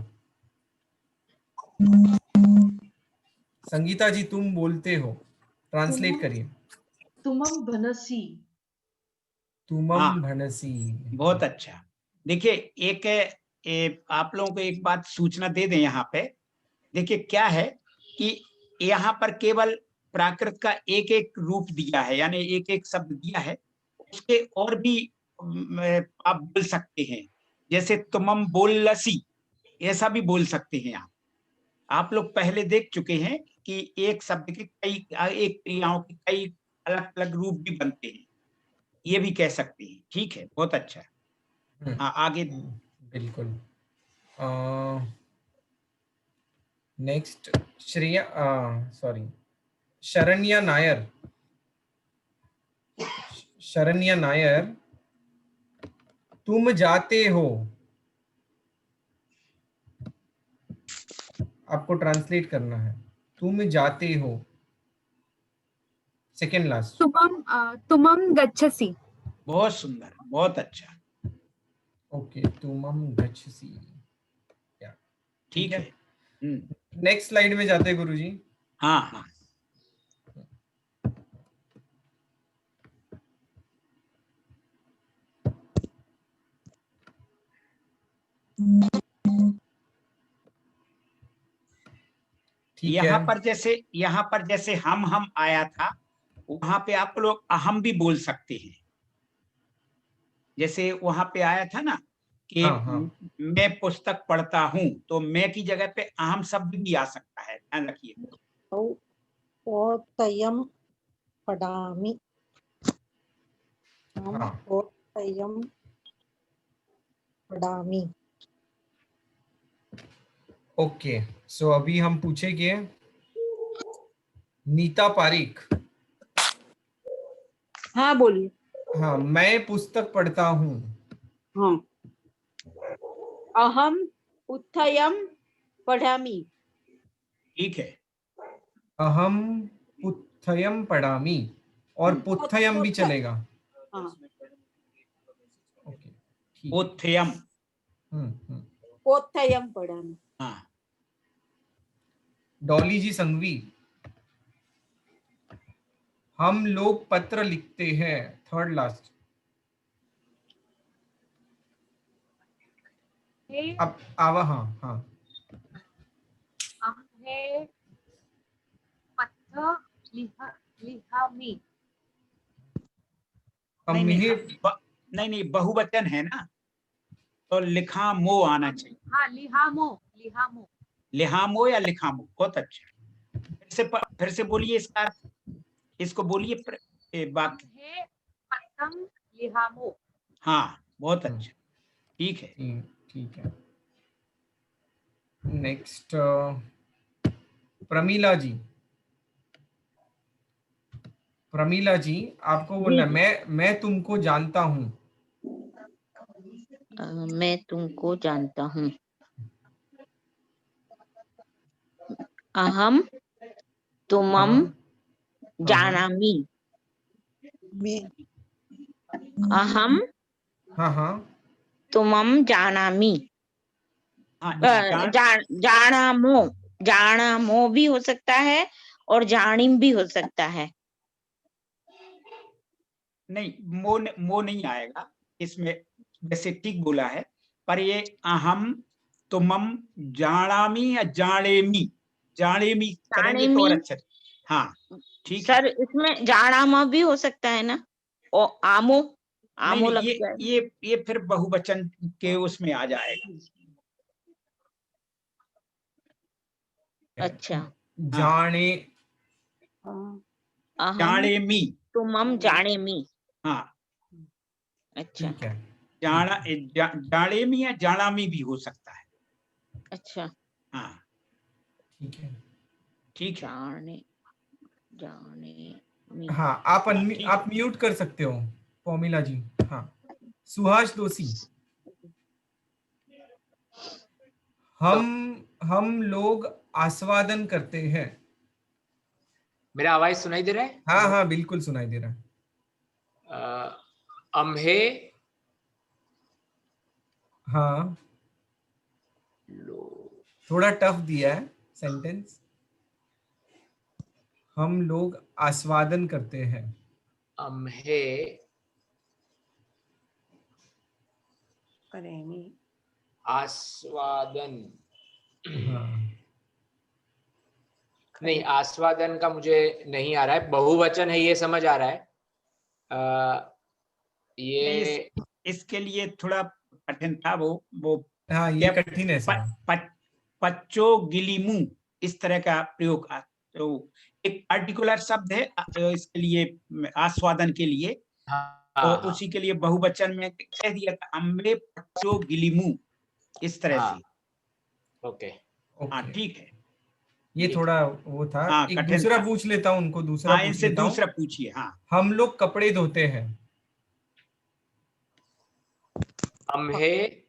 संगीता जी तुम बोलते हो, ट्रांसलेट करिए। तुमम भनसी। तुमम भनसी, बहुत अच्छा। देखिए आप लोगों को एक बात सूचना दे दें यहाँ पे। देखिए क्या है कि यहाँ पर केवल प्राकृत का एक एक रूप दिया है, यानी एक एक शब्द दिया है, उसके और भी आप बोल सकते हैं। जैसे तुमम बोलसी, ऐसा भी बोल सकते हैं आप लोग पहले देख चुके हैं कि एक शब्द के एक क्रियाओं के कई अलग अलग रूप भी बनते हैं, ये भी कह सकते हैं। ठीक है, बहुत अच्छा। हाँ आगे। बिल्कुल। Next Shreya, sorry Sharanya Nair. शरण्या नायर, तुम जाते हो, आपको ट्रांसलेट करना है। तुम जाते हो, सेकेंड लास्ट। तुमम गच्छसि। बहुत सुंदर, बहुत अच्छा। ओके, तुमम गच्छसि, ठीक है। हम्म। नेक्स्ट स्लाइड में जाते हैं गुरुजी। हाँ हाँ। यहाँ पर जैसे हम आया था, वहां पे आप लोग अहम भी बोल सकते हैं। जैसे वहां पे आया था ना कि मैं पुस्तक पढ़ता हूं, तो मैं की जगह पे अहम शब्द भी आ सकता है, ध्यान रखिए। पोतयम पढ़ामि। पोतयम पढ़ामि। ओके, सो अभी हम पूछेंगे नीता पारिक। हाँ बोलिए। हाँ, मैं पुस्तक पढ़ता हूँ। हाँ, अहम उत्थयम पढ़ामि। ठीक है, अहम पुत्थयम पढ़ामि, और पुत्थयम भी चलेगा। हाँ, पुत्थयम। पोथयम पढ़ामि। हाँ। डॉली जी संघवी, हम लोग पत्र लिखते हैं, थर्ड लास्ट। अब आवा, हाँ हाँ। पत्र लिखामि। नहीं, बहुवचन है ना, तो लिखामो आना चाहिए। हाँ, लिहामो। लिहामो या लिखामो, बहुत अच्छा। फिर से बोलिए इसका, इसको बोलिए वाक्य। पत्रम लिहामो। हाँ, बहुत अच्छा, ठीक है। ठीक है। नेक्स्ट प्रमीला जी। प्रमीला जी, आपको बोलना मैं तुमको जानता हूँ। मैं तुमको जानता हूँ। अहम तुमम जानामि। अहम तुमम जानामि। जानामो, जानामो भी हो सकता है और जानिम भी हो सकता है। नहीं, मो नहीं आएगा इसमें, वैसे ठीक बोला है, पर ये अहम तुमम जानामि या जानेमी, जानेमी करेंगे तो और अच्छा। हाँ ठीक सर, इसमें जानामा भी हो सकता है ना, और आमो लग जाए। ये फिर बहुवचन के उसमें आ जाएगा। अच्छा, जाने, जानेमी, तुमम जानेमी। हाँ अच्छा, जानेमी या जानामी भी हो सकता है। अच्छा, हाँ ठीक है। ठीक है। जाने हाँ, आप म्यूट कर सकते हो पौमिला जी। हाँ, सुहास दोषी, हम लोग आस्वादन करते हैं। मेरा आवाज सुनाई दे रहा है? हाँ हाँ, बिल्कुल सुनाई दे रहा है। अम्हे हाँ, थोड़ा टफ दिया है सेंटेंस। हम लोग आस्वादन करते हैं। अम्हे करेंगे आस्वादन। हाँ, नहीं, आस्वादन का मुझे नहीं आ रहा है, बहुवचन है ये समझ आ रहा है। ये इसके लिए थोड़ा कठिन था वो हाँ, ये कठिन है सर। पच्चो गिलीमू इस तरह का प्रयोग। तो एक पार्टिकुलर शब्द है इसके लिए, आस्वादन के लिए। तो उसी के लिए बहुवचन में कह दिया था, अम्बे पच्चो गिलीमू, इस तरह से। ओके, हाँ ठीक है। ये थोड़ा वो था। हाँ, एक कठिन दूसरा था। पूछ लेता हूँ, उनको दूसरा हाँ, पूछ इनसे लेता हूँ। दूसरा पूछिए। हाँ, हम लोग कपड़े धोते हैं। अम्हे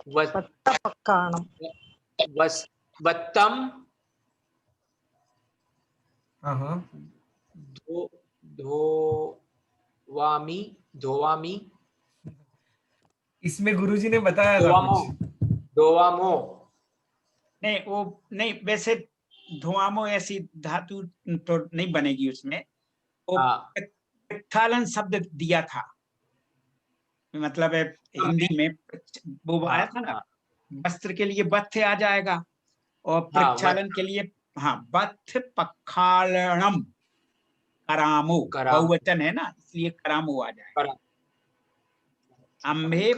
वत्तपक्काणम वत्तम। हाँ, धोवामी। इसमें गुरुजी ने बताया था कुछ। धोवामो। नहीं वो नहीं, वैसे धुआमो ऐसी धातु तो नहीं बनेगी उसमें। वो प्रक्षालन शब्द दिया था, मतलब हिंदी में वो आया था ना, वस्त्र के लिए बत्थ आ जाएगा और प्रक्षालन के लिए बत्थ पखालणम करामो, बहुवचन है ना, इसलिए करामो आ जाएगा। अम्भे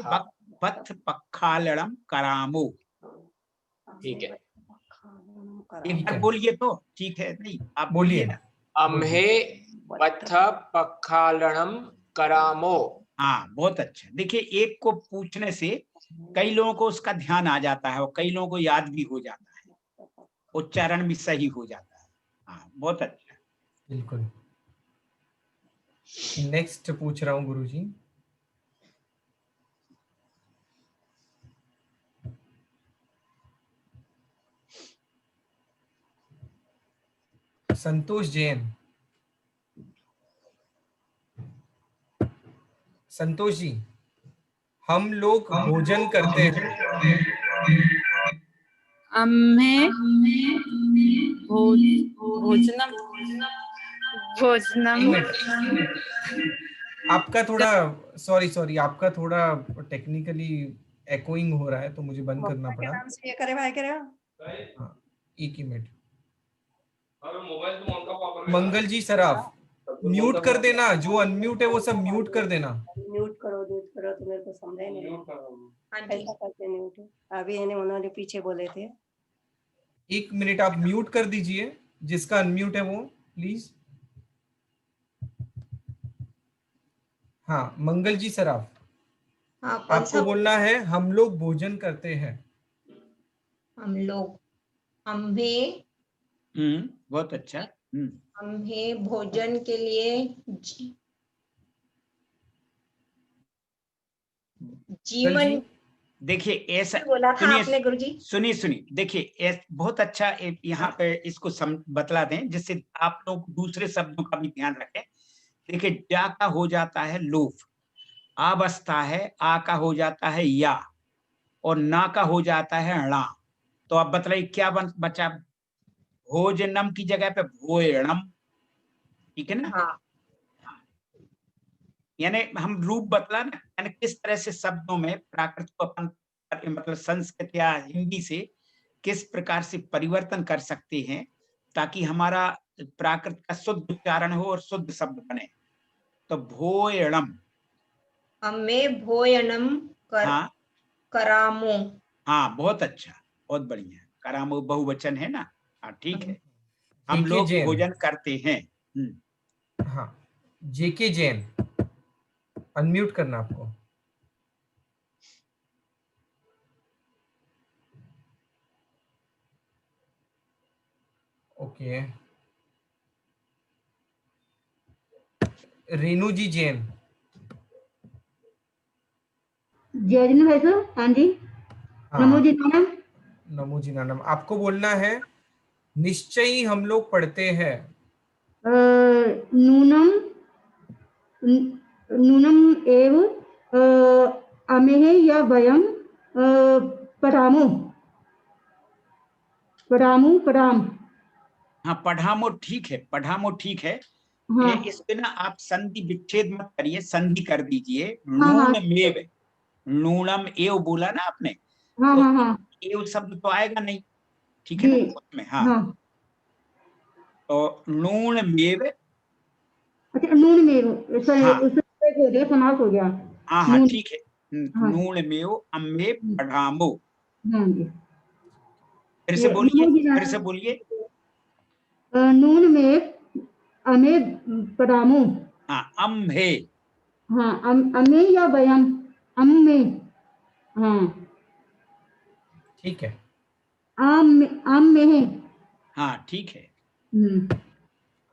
बत्थ पखालणम करामो। ठीक है, एक बार बोलिए तो ठीक है। नहीं, आप बोलिए ना। अम्हे बत्थ पखालणम करामो। हाँ, बहुत अच्छा। देखिए, एक को पूछने से कई लोगों को उसका ध्यान आ जाता है और कई लोगों को याद भी हो जाता है, उच्चारण भी सही हो जाता है। हाँ, बहुत अच्छा। बिल्कुल। नेक्स्ट पूछ रहा हूँ गुरुजी। संतोष जैन। संतोष जी, हम लोग भोजन करते हैं। भोजनम आपका थोड़ा सॉरी, आपका थोड़ा टेक्निकली एकोइंग हो रहा है, तो मुझे बंद करना पड़ा। नाम से ये करे भाई करे। हाँ, एक ही मिनट। मंगल जी सराफ, म्यूट कर देना, जो अनम्यूट है वो सब म्यूट कर देना। म्यूट करो तो मेरे को समझ ही नहीं। ऐसा करते म्यूट। अभी उन्होंने पीछे बोले थे। एक मिनट, आप म्यूट कर दीजिए जिसका अनम्यूट है वो, प्लीज। हाँ, मंगल जी सराफ, आपको बोलना है हम लोग भोजन करते हैं। हम लोग, अम्भे। बहुत अच्छा। अम्भे भोजन के लिए जीवन। देखिए ऐसा बोला था आपने गुरुजी। सुनिए, देखिए बहुत अच्छा। यहाँ पे इसको बतला दें जिससे आप लोग दूसरे शब्दों का भी ध्यान रखें। देखिए, जा का हो जाता है लोभ, आ बसता है, आ का हो जाता है या, और ना का हो जाता है णा। तो आप बतलाइए क्या बचा? भोजनम की जगह पे भोजनम। ठीक है ना? यानी हम रूप बतला ना, यानी किस तरह से शब्दों में प्राकृत को अपन मतलब संस्कृत या हिंदी से किस प्रकार से परिवर्तन कर सकते हैं ताकि हमारा प्राकृत का शुद्ध उच्चारण हो और शुद्ध शब्द बने। तो भोयणम, हमें भोयनम करामो। हाँ, बहुत अच्छा, बहुत बढ़िया। करामो बहुवचन है ना। हाँ, ठीक है। हम लोग भोजन करते हैं। हाँ, जेके जैन, अनम्यूट करना आपको। ओके, रेणु जी जैन। जय जिन भाई साहब, हाँ जी, नमो जी नानम। नमो जी नानम। आपको बोलना है निश्चय ही हम लोग पढ़ते हैं। नूनम नूनम एव अमेह या वयम पढ़ामो पढ़ामो पढ़ाम। हाँ, पढ़ामो ठीक है, पढ़ामो ठीक है। हाँ। इस पे ना आप संधि विच्छेद मत करिए, संधि कर दीजिए। हाँ, हाँ। नून मेव, नूनम एव बोला ना आपने, हाँ, तो हाँ, हाँ। एव शब्द तो आएगा नहीं, ठीक है ना उसमें। हाँ, हाँ। तो नून मेव। अच्छा, नून मेव, हाँ, उससे हो गया, समास हो गया। हाँ, हाँ, नून, ठीक है। हाँ। नून मेव अम्मे पढ़ामो। हाँ जी, फिर से बोलिए, नमो जी फिर से नानम। बोलिए। नून में अमे पढ़ामो। हाँ, अम है। हाँ, अमे या बयाम, अम में। हाँ, ठीक है, आम में है। हाँ, ठीक है।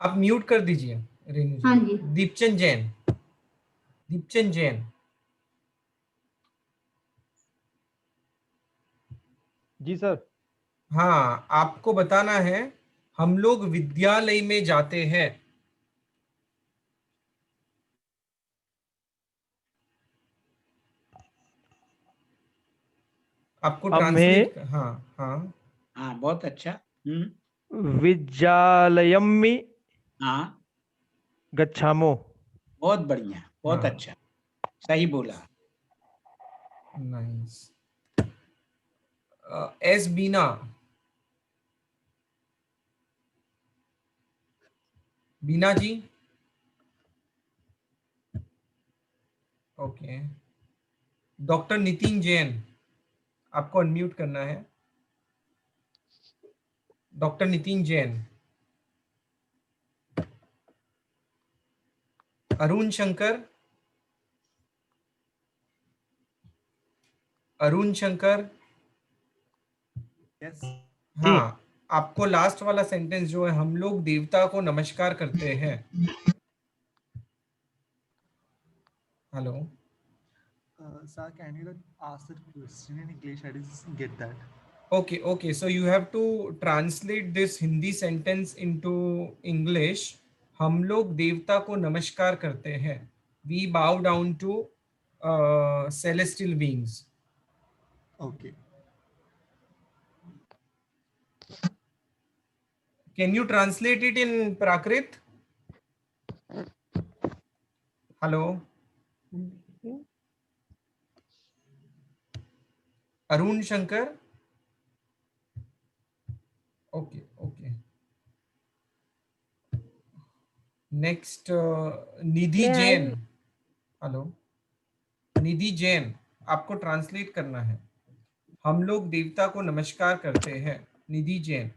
आप म्यूट कर दीजिए रेणु जी। हाँ जी। दीपचंद जैन, दीपचंद जैन। जी सर। हाँ, आपको बताना है हम लोग विद्यालय में जाते हैं। आपको ट्रांसलेट, हाँ हाँ हाँ, बहुत अच्छा। विद्यालयम्मि हाँ, गच्छामो। बहुत बढ़िया, बहुत हाँ। अच्छा, सही बोला। नाइस। एस बीना, बीना जी। ओके, डॉक्टर नितिन जैन, आपको अनम्यूट करना है। डॉक्टर नितिन जैन। अरुण शंकर, अरुण शंकर। हाँ, आपको लास्ट वाला सेंटेंस जो है, हम लोग देवता को नमस्कार करते हैं। Hello Sir, can you ask the question in English? I didn't get that. Okay, so you have to translate this Hindi sentence into English. हम लोग देवता को नमस्कार करते हैं। We bow down to celestial beings. Okay. Can you translate it in Prakrit? Hello, Arun Shankar. Okay. Next, Nidhi Jain. Hello, निधि जैन, आपको translate करना है। हम लोग देवता को नमस्कार करते हैं। निधि जैन।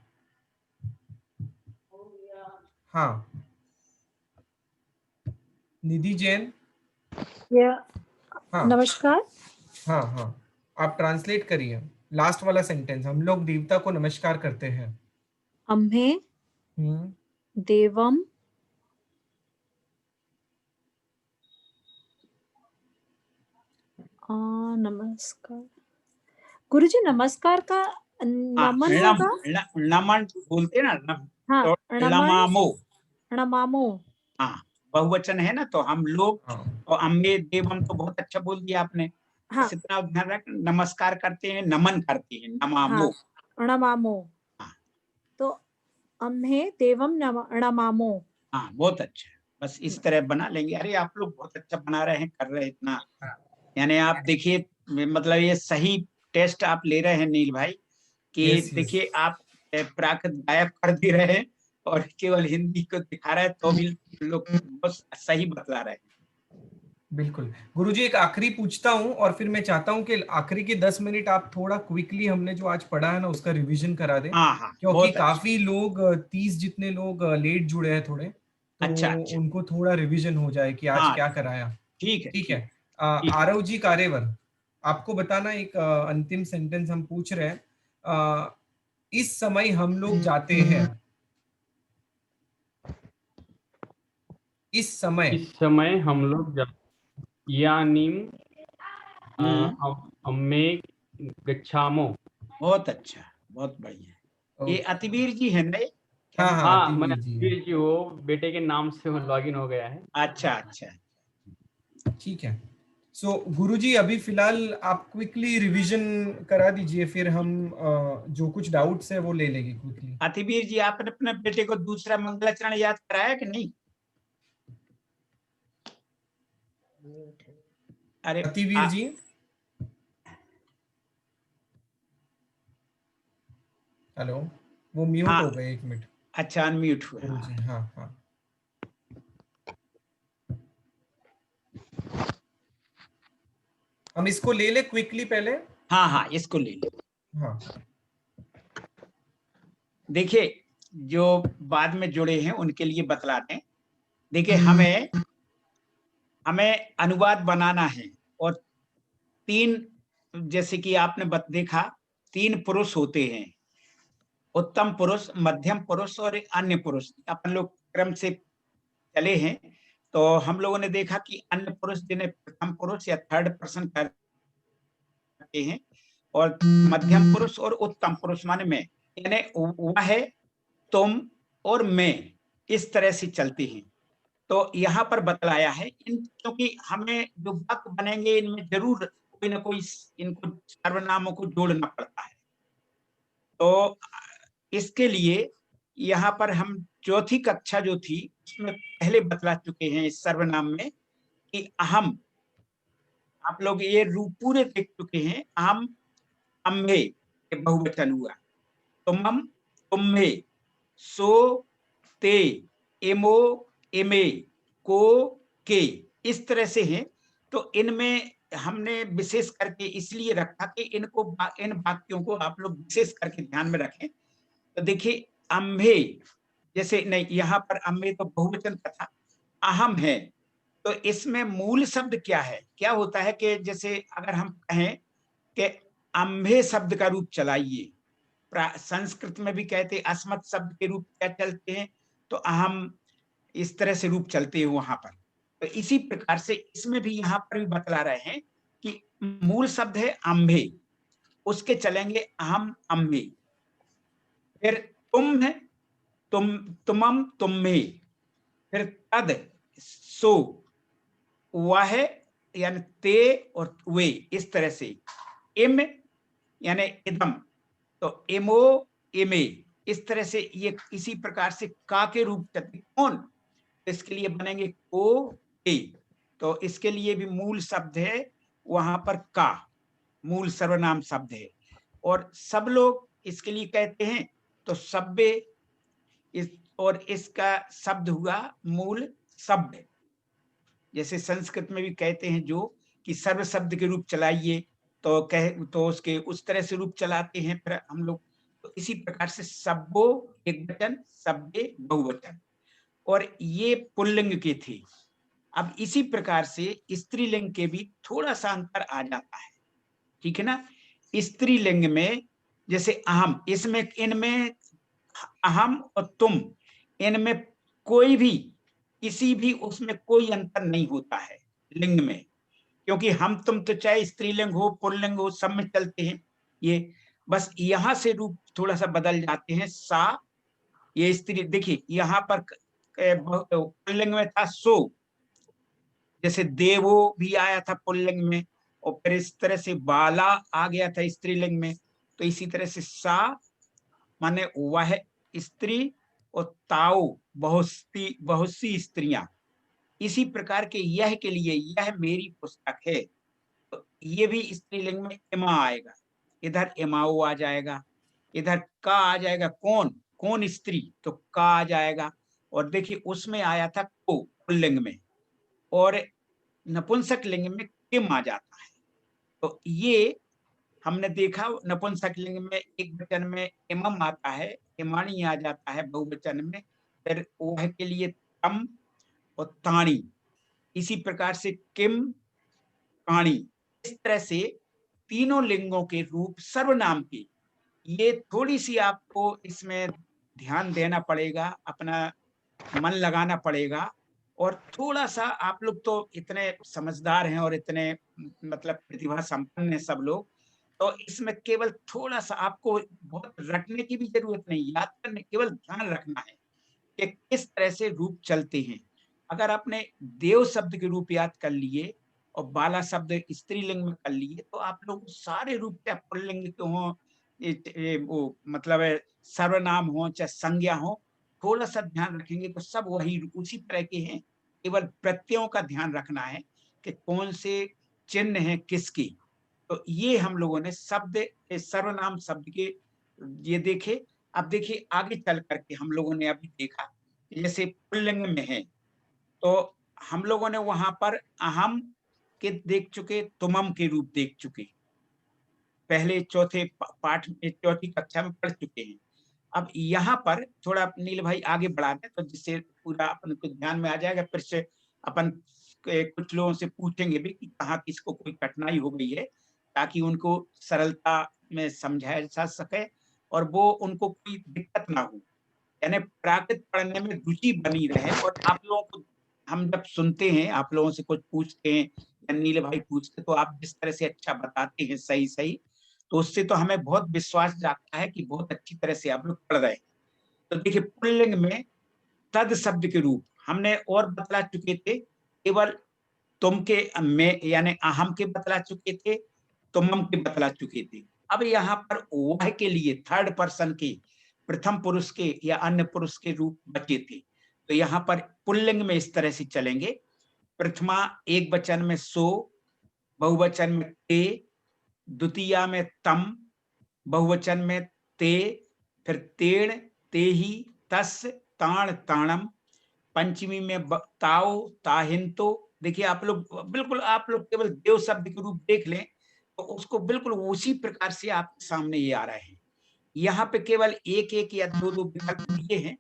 हाँ, निधि जैन। हाँ, नमस्कार। हाँ, आप ट्रांसलेट करिए लास्ट वाला सेंटेंस। हम लोग देवता को नमस्कार करते हैं। अम्हे देवम नमस्कार। गुरुजी, नमस्कार का नमन होगा? नमन बोलते ना, हाँ, तो नमामो। नमामो। हाँ, बहुवचन है ना, तो हम लोग, तो अम्बे देवम तो बहुत अच्छा बोल दिया आपने। हाँ। बस इतना ध्यान रख, नमस्कार करते हैं, नमन करते हैं, नमामो। हाँ, नमामो। तो अम्हे देवम नमामो। हाँ, बहुत अच्छा, बस इस तरह बना लेंगे। अरे आप लोग बहुत अच्छा बना रहे हैं, कर रहे हैं इतना। यानी आप देखिए, मतलब ये सही टेस्ट आप ले रहे हैं नील भाई, कि देखिए आप प्राकृत गायब कर दे रहे हैं और केवल हिंदी को दिखा रहे हैं, तो भी लोग बहुत सही बतला रहे हैं। बिल्कुल गुरुजी, एक आखिरी पूछता हूं और फिर मैं चाहता हूं कि आखिरी के 10 मिनट आप थोड़ा क्विकली हमने जो आज पढ़ा है ना उसका रिवीजन करा दें। क्योंकि काफी लोग 30 जितने लोग लेट जुड़े हैं थोड़े, तो अच्छा। उनको थोड़ा रिवीजन हो जाए कि आज क्या कराया। ठीक है। आरव जी कारेवर, आपको बताना एक अंतिम सेंटेंस हम पूछ रहे हैं। इस समय हम लोग जाते हैं। इस समय हम लोग यानीम अम्मे गच्छामो। बहुत अच्छा, बहुत बढ़िया। ये अतिवीर जी है नहीं? हाँ हाँ, मैं अतिवीर जी, वो बेटे के नाम से लॉगिन हो गया है। अच्छा अच्छा, ठीक है। सो गुरुजी अभी फिलहाल आप क्विकली रिवीजन करा दीजिए, फिर हम जो कुछ डाउट्स है वो ले लेंगे क्विकली। अतिवीर जी, आपने अपने बेटे को दूसरा मंगलाचरण याद कराया कि नहीं? अरे अतिवीर जी, हेलो, वो म्यूट हो गए, 1 मिनट। अच्छा, अनम्यूट हुआ। गुरुजी, हाँ हाँ। हम इसको ले ले क्विकली पहले। हाँ हाँ, इसको ले ले। हाँ, देखिए, जो बाद में जुड़े हैं उनके लिए बतलाते हैं। देखिए, हमें अनुवाद बनाना है, और 3, जैसे कि आपने देखा, 3 पुरुष होते हैं, उत्तम पुरुष, मध्यम पुरुष और अन्य पुरुष। अपन लोग क्रम से चले हैं, तो हम लोगों ने देखा कि अन्य पुरुष जिन्हें प्रथम पुरुष या थर्ड पर्सन करते हैं, और मध्यम पुरुष और उत्तम पुरुष माने मैं, यानी वह, तुम और मैं, इस तरह से चलते हैं। तो यहाँ पर बतलाया है क्योंकि हमें जो वाक्य बनेंगे इनमें जरूर कोई ना कोई इनको सर्वनामों को जोड़ना पड़ता है। तो इसके लिए यहाँ पर हम चौथी कक्षा जो थी उसमें पहले बतला चुके हैं इस सर्वनाम में कि अहम, आप लोग ये रूप पूरे देख चुके हैं। अहम, अम्भे बहुवचन हुआ, तुमम, तुम्हे, सो, ते, एमो, एमे, को, के, इस तरह से हैं। तो इनमें हमने विशेष करके इसलिए रखा कि इनको, इन वाक्यों को आप लोग विशेष करके ध्यान में रखें। तो देखिए, अम्भे, जैसे नहीं, यहाँ पर अम्भे तो बहुवचन का था, अहम है, तो इसमें मूल शब्द क्या है? क्या होता है कि जैसे अगर हम कहें कि अम्भे शब्द का रूप चलाइए, संस्कृत में भी कहते हैं अस्मत् शब्द के रूप क्या चलते हैं, तो अहम, इस तरह से रूप चलते हैं वहां पर। तो इसी प्रकार से इसमें भी यहाँ पर भी बतला रहे हैं कि मूल शब्द है अम्भे, उसके चलेंगे अहम, अम्भे। फिर तुम है, तुमम, तुम्हे। फिर तद, सो, वह, यानी ते और वे, इस तरह से। इम यानी इदम, तो इमो, इमे, इस तरह से ये इसी प्रकार से का के रूप चलते। कौन? इसके लिए बनेंगे को, के। तो इसके लिए भी मूल शब्द है वहां पर का, मूल सर्वनाम शब्द है। और सब लोग इसके लिए कहते हैं तो सब्बे, और इसका शब्द हुआ मूल शब्द। जैसे संस्कृत में भी कहते हैं जो कि सर्व शब्द के रूप चलाइए, तो उसके उस तरह से रूप चलाते हैं फिर हम लोग। तो इसी प्रकार से सब्बो एक वचन, सब्बे बहुवचन, और ये पुल्लिंग के थे। अब इसी प्रकार से स्त्रीलिंग के भी थोड़ा सा अंतर आ जाता है, ठीक है ना। स्त्रीलिंग में जैसे अहम, इसमें, इनमें अहम और तुम, इनमें कोई भी, किसी भी उसमें कोई अंतर नहीं होता है लिंग में, क्योंकि हम तुम तो चाहे स्त्रीलिंग हो पुल्लिंग हो सब में चलते हैं। ये बस यहाँ से रूप थोड़ा सा बदल जाते हैं। सा, ये स्त्री, देखिए यहाँ पर पुल्लिंग में था सो, जैसे देवो भी आया था पुल्लिंग में, और फिर इस तरह से बाला आ गया था स्त्रीलिंग में। तो इसी तरह से सा माने वह स्त्री, और ताओ बहुत सी स्त्रियां। इसी प्रकार के यह के लिए यह मेरी पुस्तक है, तो ये भी स्त्रीलिंग में इमा आएगा, इधर इमाओ आ जाएगा, इधर का आ जाएगा, कौन, कौन स्त्री, तो का आ जाएगा। और देखिए उसमें आया था को पुल्लिंग में, और नपुंसक लिंग में किम आ जाता है। तो ये हमने देखा नपुंसक लिंग में एक वचन में इमम आता है, इमानी आ जाता है बहुवचन में, फिर वह के लिए तम और ताणी। इसी प्रकार से किम, काणी, इस तरह से तीनों लिंगों के रूप सर्वनाम के, ये थोड़ी सी आपको इसमें ध्यान देना पड़ेगा, अपना मन लगाना पड़ेगा, और थोड़ा सा आप लोग तो इतने समझदार हैं और इतने मतलब प्रतिभा संपन्न हैं सब लोग, तो इसमें केवल थोड़ा सा आपको बहुत रटने की भी जरूरत नहीं, याद करने, केवल ध्यान रखना है कि किस तरह से रूप चलते हैं। अगर आपने देव शब्द के रूप याद कर लिए और बाला शब्द स्त्रीलिंग में कर लिए, तो आप लोग सारे रूप चाहे पुल्लिंग के हों, वो मतलब सर्वनाम हो चाहे संज्ञा हो, थोड़ा सा ध्यान रखेंगे तो सब वही उसी तरह के हैं। केवल प्रत्ययों का ध्यान रखना है कि कौन से चिन्ह हैं किसके। तो ये हम लोगों ने शब्द सर्वनाम शब्द के ये देखे। अब देखिए आगे चल करके हम लोगों ने अभी देखा जैसे पुल्लिंग में है तो हम लोगों ने वहां पर अहम के देख चुके, तुमम के रूप देख चुके, पहले चौथे पाठ में चौथी कक्षा में पढ़ चुके हैं। अब यहाँ पर थोड़ा नील भाई आगे बढ़ा दें तो जिससे पूरा अपन को ध्यान में आ जाएगा। फिर से अपन कुछ लोगों से पूछेंगे भी कि कहाँ किसको कोई कठिनाई हो गई है, ताकि उनको सरलता में समझाया जा सके और वो उनको कोई दिक्कत ना हो, यानी प्राकृत पढ़ने में रुचि बनी रहे। और आप लोगों को हम जब सुनते हैं, आप लोगों से कुछ पूछते हैं या नील भाई पूछते, तो आप जिस तरह से अच्छा बताते हैं सही सही, तो उससे तो हमें बहुत विश्वास जागता है कि बहुत अच्छी तरह से आप लोग पढ़ रहे हैं। तो देखिए पुल्लिंग में तद शब्द के रूप हमने और बतला चुके थे, केवल तुम के में यानी अहम के बतला चुके थे, तुमम के बतला चुके थे। अब यहाँ पर वह के लिए थर्ड पर्सन के, प्रथम पुरुष के या अन्य पुरुष के रूप बचे थे। तो यहाँ पर पुल्लिंग में इस तरह से चलेंगे। प्रथमा एक वचन में सो, बहुवचन में ते, द्वितीया में तम, बहुवचन में ते, फिर तेण, तेही, तस्, ताण, ताणम, पंचमी में ताओ, ताहिंतो। देखिए आप लोग बिल्कुल, आप लोग केवल देव शब्द के रूप देख लें तो उसको बिल्कुल उसी प्रकार से आपके सामने ये आ रहे हैं। यहाँ पे केवल एक एक या दो दो विकल्प दिए हैं,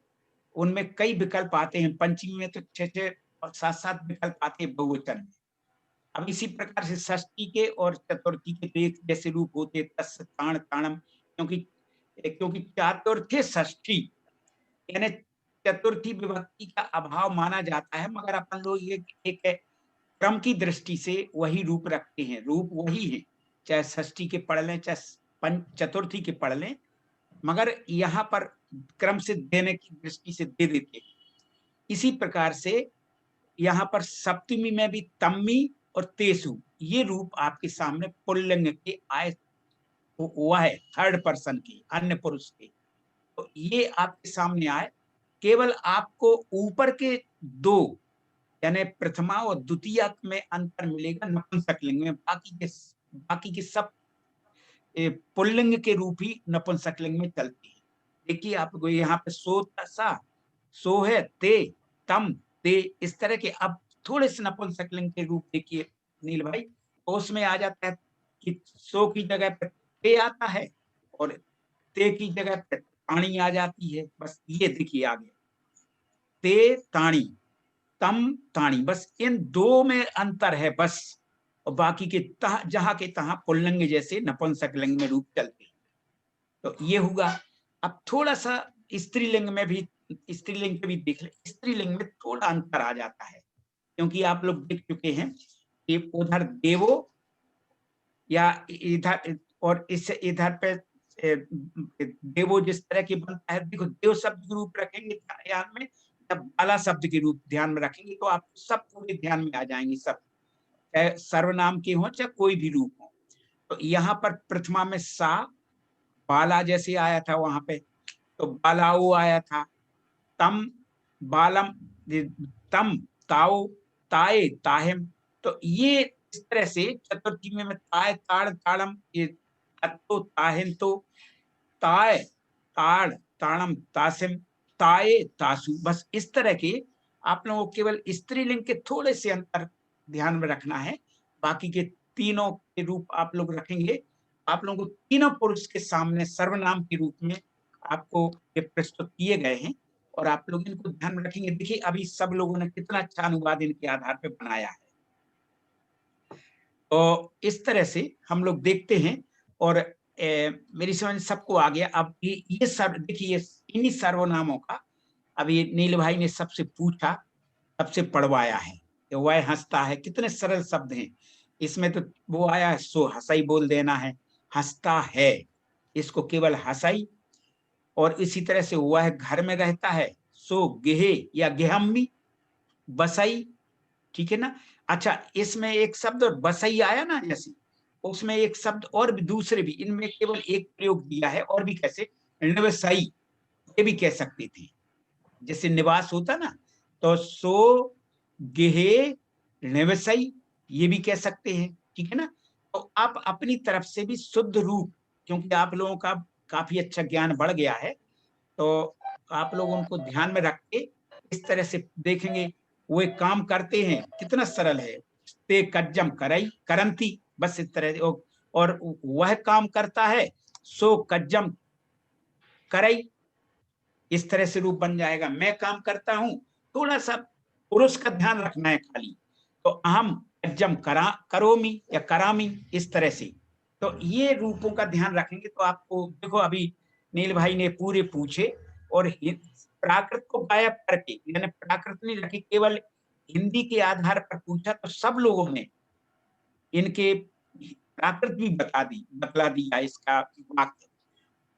उनमें कई विकल्प आते हैं। पंचमी में तो 6-6 और 7-7 विकल्प आते हैं बहुवचन में। अब इसी प्रकार से षष्ठी के और चतुर्थी के तो एक जैसे रूप होते, तस्, ताण, ताणम, क्योंकि चतुर्थी षष्ठी यानी चतुर्थी विभक्ति का अभाव माना जाता है, मगर अपन लोग ये एक क्रम की दृष्टि से वही रूप रखते हैं। रूप वही है, चाहे षष्ठी के पढ़ लें चाहे चतुर्थी के पढ़ लें, मगर यहाँ पर क्रम से देने की दृष्टि से दे देते हैं। इसी प्रकार से यहाँ पर सप्तमी में भी तम्मी और तेसु ये रूप आपके सामने पुल्लिंग के आए, वह है थर्ड पर्सन के, अन्य पुरुष के। तो ये आपके सामने आए। केवल आपको ऊपर के दो यानी प्रथमा और द्वितीया में अंतर मिलेगा नपुंसकलिंग में, बाकी के सब पुल्लिंग के रूप ही नपुंसकलिंग में चलते हैं। देखिए आपको यहाँ पे सो, सा, सो है, ते, तम, ते, इस तरह के। अब थोड़े से नपुंसकलिंग के रूप देखिए नील भाई, तो उसमें आ जाता है कि सो की जगह पर ते आता है और ते की जगह पर ताणी आ जाती है। बस ये देखिए आगे, ते ताणी, तम ताणी, बस इन दो में अंतर है बस। और बाकी के जहां के तहां पुल्लिंग जैसे नपुंसकलिंग में रूप चलते हैं। तो ये हुआ। अब थोड़ा सा स्त्रीलिंग में भी, स्त्रीलिंग पे भी देख ले। स्त्रीलिंग में थोड़ा अंतर आ जाता है, क्योंकि आप लोग देख चुके हैं कि उधर देवो या इधर, और इससे इधर पे देवो जिस तरह की बनता है। देखो देव शब्द के रूप रखेंगे ध्यान में, जब बाला शब्द के रूप ध्यान में रखेंगे तो आप सब पूरे ध्यान में आ जाएंगे, सब चाहे सर्वनाम के हो चाहे कोई भी रूप हो। तो यहाँ पर प्रथमा में सा, बाला जैसे आया था वहां पे, तो बालाओ आया था। तम, बालम, तम, ताओ, ताए, ताहिम। तो ये इस तरह से चतुर्थी में ताए, ताड़, ताड़म, ये तत्तो, ताहिंतो, ताए, ताड़, ताड़म, तासिम, ताए, तासु। बस इस तरह के आप लोगों को केवल स्त्रीलिंग के थोड़े से अंतर ध्यान में रखना है। बाकी के तीनों के रूप आप लोग रखेंगे। आप लोगों को तीनों पुरुष के सामने सर्वनाम के रूप में आपको ये प्रस्तुत किए गए हैं और आप लोग इनको ध्यान में रखेंगे। देखिए अभी सब लोगों ने कितना अच्छा अनुवाद इनके आधार पर बनाया है। तो इस तरह से हम लोग देखते हैं और मेरी समझ सबको आ गया। अब ये सब देखिए इन्हीं सर्वनामों का, अब ये नील भाई ने सबसे पूछा सबसे पढ़वाया है। तो वह हंसता है, कितने सरल शब्द हैं इसमें। तो वो आया सो हंसाई बोल देना है, हंसता है, इसको केवल हंसाई। और इसी तरह से वह घर में रहता है, सो गेहे या गेहम्मी बसई, ठीक है ना। अच्छा, इसमें एक शब्द और बसई आया ना, जैसे उसमें एक शब्द और भी दूसरे भी, इनमें केवल एक प्रयोग दिया है। और भी कैसे, निवसई ये भी कह सकते थे, जैसे निवास होता ना, तो सो गेहे निवसई ये भी कह सकते हैं, ठीक है ना। तो आप अपनी तरफ से भी शुद्ध रूप, क्योंकि आप लोगों का काफी अच्छा ज्ञान बढ़ गया है, तो आप लोग उनको ध्यान में रख के इस तरह से देखेंगे। वो एक काम करते हैं, कितना सरल है, ते कज्जम करई करंती, बस इस तरह। और वह काम करता है, सो कज्जम करई, इस तरह से रूप बन जाएगा। मैं काम करता हूं, थोड़ा सा पुरुष का ध्यान रखना है खाली, तो अहम कज्जम करोमी या करामी, इस तरह से। तो ये रूपों का ध्यान रखेंगे तो आपको, देखो अभी नील भाई ने पूरे पूछे और प्राकृत को गायब करके, यानी प्राकृत नहीं रखी, केवल हिंदी के आधार पर पूछा, तो सब लोगों ने इनके प्राकृत भी बतला दिया इसका वाक्य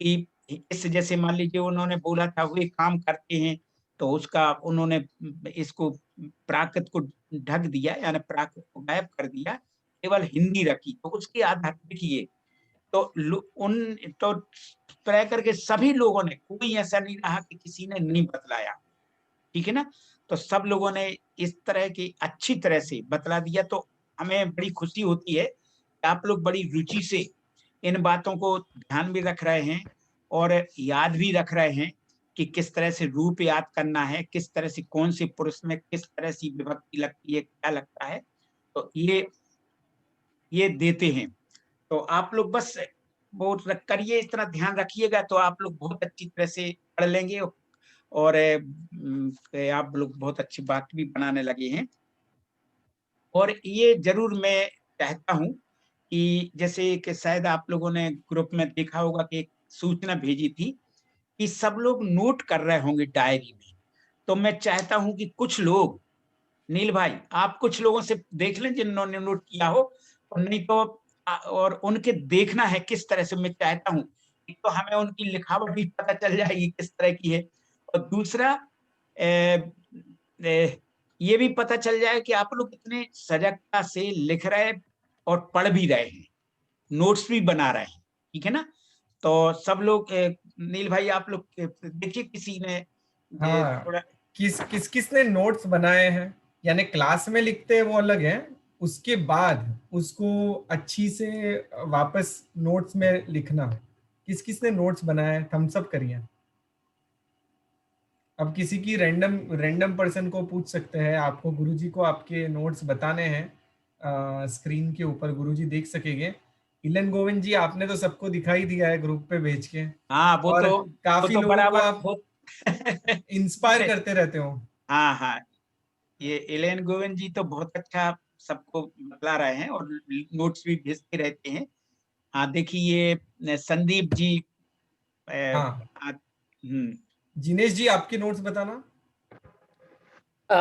कि इस, जैसे मान लीजिए उन्होंने बोला था वे काम करते हैं, तो उसका उन्होंने इसको प्राकृत को ढक दिया, यानी प्राकृत को गायब कर दिया, केवल हिंदी रखी। तो उसके आधार पर देखिए, तो तय करके सभी लोगों ने, कोई ऐसा नहीं रहा कि किसी ने नहीं बतलाया, ठीक है ना। तो सब लोगों ने इस तरह की अच्छी तरह से बतला दिया। तो हमें बड़ी खुशी होती है कि आप लोग बड़ी रुचि से इन बातों को ध्यान भी रख रहे हैं और याद भी रख रहे हैं कि किस तरह से रूप याद करना है, किस तरह से कौन से पुरुष में किस तरह से विभक्ति लगती है, क्या लगता है, तो ये देते हैं। तो आप लोग बस वो करिए, इतना ध्यान रखिएगा, तो आप लोग बहुत अच्छी तरह से पढ़ लेंगे और आप लोग बहुत अच्छी बात भी बनाने लगे हैं। और ये जरूर मैं चाहता हूं कि जैसे कि शायद आप लोगों ने ग्रुप में देखा होगा कि एक सूचना भेजी थी कि सब लोग नोट कर रहे होंगे डायरी में। तो मैं चाहता हूं कि कुछ लोग, नील भाई आप कुछ लोगों से देख लें जिन्होंने नोट किया हो, और नहीं तो और उनके देखना है किस तरह से। मैं चाहता हूं एक तो हमें उनकी लिखावट भी पता चल जाएगी किस तरह की है, और दूसरा ये भी पता चल जाए कि आप लोग कितने सजगता से लिख रहे और पढ़ भी रहे हैं, नोट्स भी बना रहे हैं, ठीक है ना। तो सब लोग, नील भाई आप लोग देखिए, किसी ने हाँ, किसने नोट्स बनाए हैं, यानी क्लास में लिखते हैं वो अलग है, उसके बाद उसको अच्छी से वापस नोट्स में लिखना। किसने नोट्स बनाए, थम्स अप करिए। अब किसी की रैंडम पर्सन को पूछ सकते हैं, आपको गुरुजी को आपके नोट्स बताने हैं, स्क्रीन के ऊपर गुरुजी देख सकेंगे। इलन गोविंद जी, आपने तो सबको दिखाई दिया है ग्रुप पे भेज के। हाँ, वो और तो काफी लोगों को आप हो इंस्पायर करते रहते हो। हाँ हाँ, ये इलेन गोविंद जी तो बहुत अच्छा सबको बतला रहे हैं और नोट्स भी भेजते रहते हैं। हाँ, देखिए ये संदीप जी, हाँ, जिनेश जी आपके नोट्स बताना।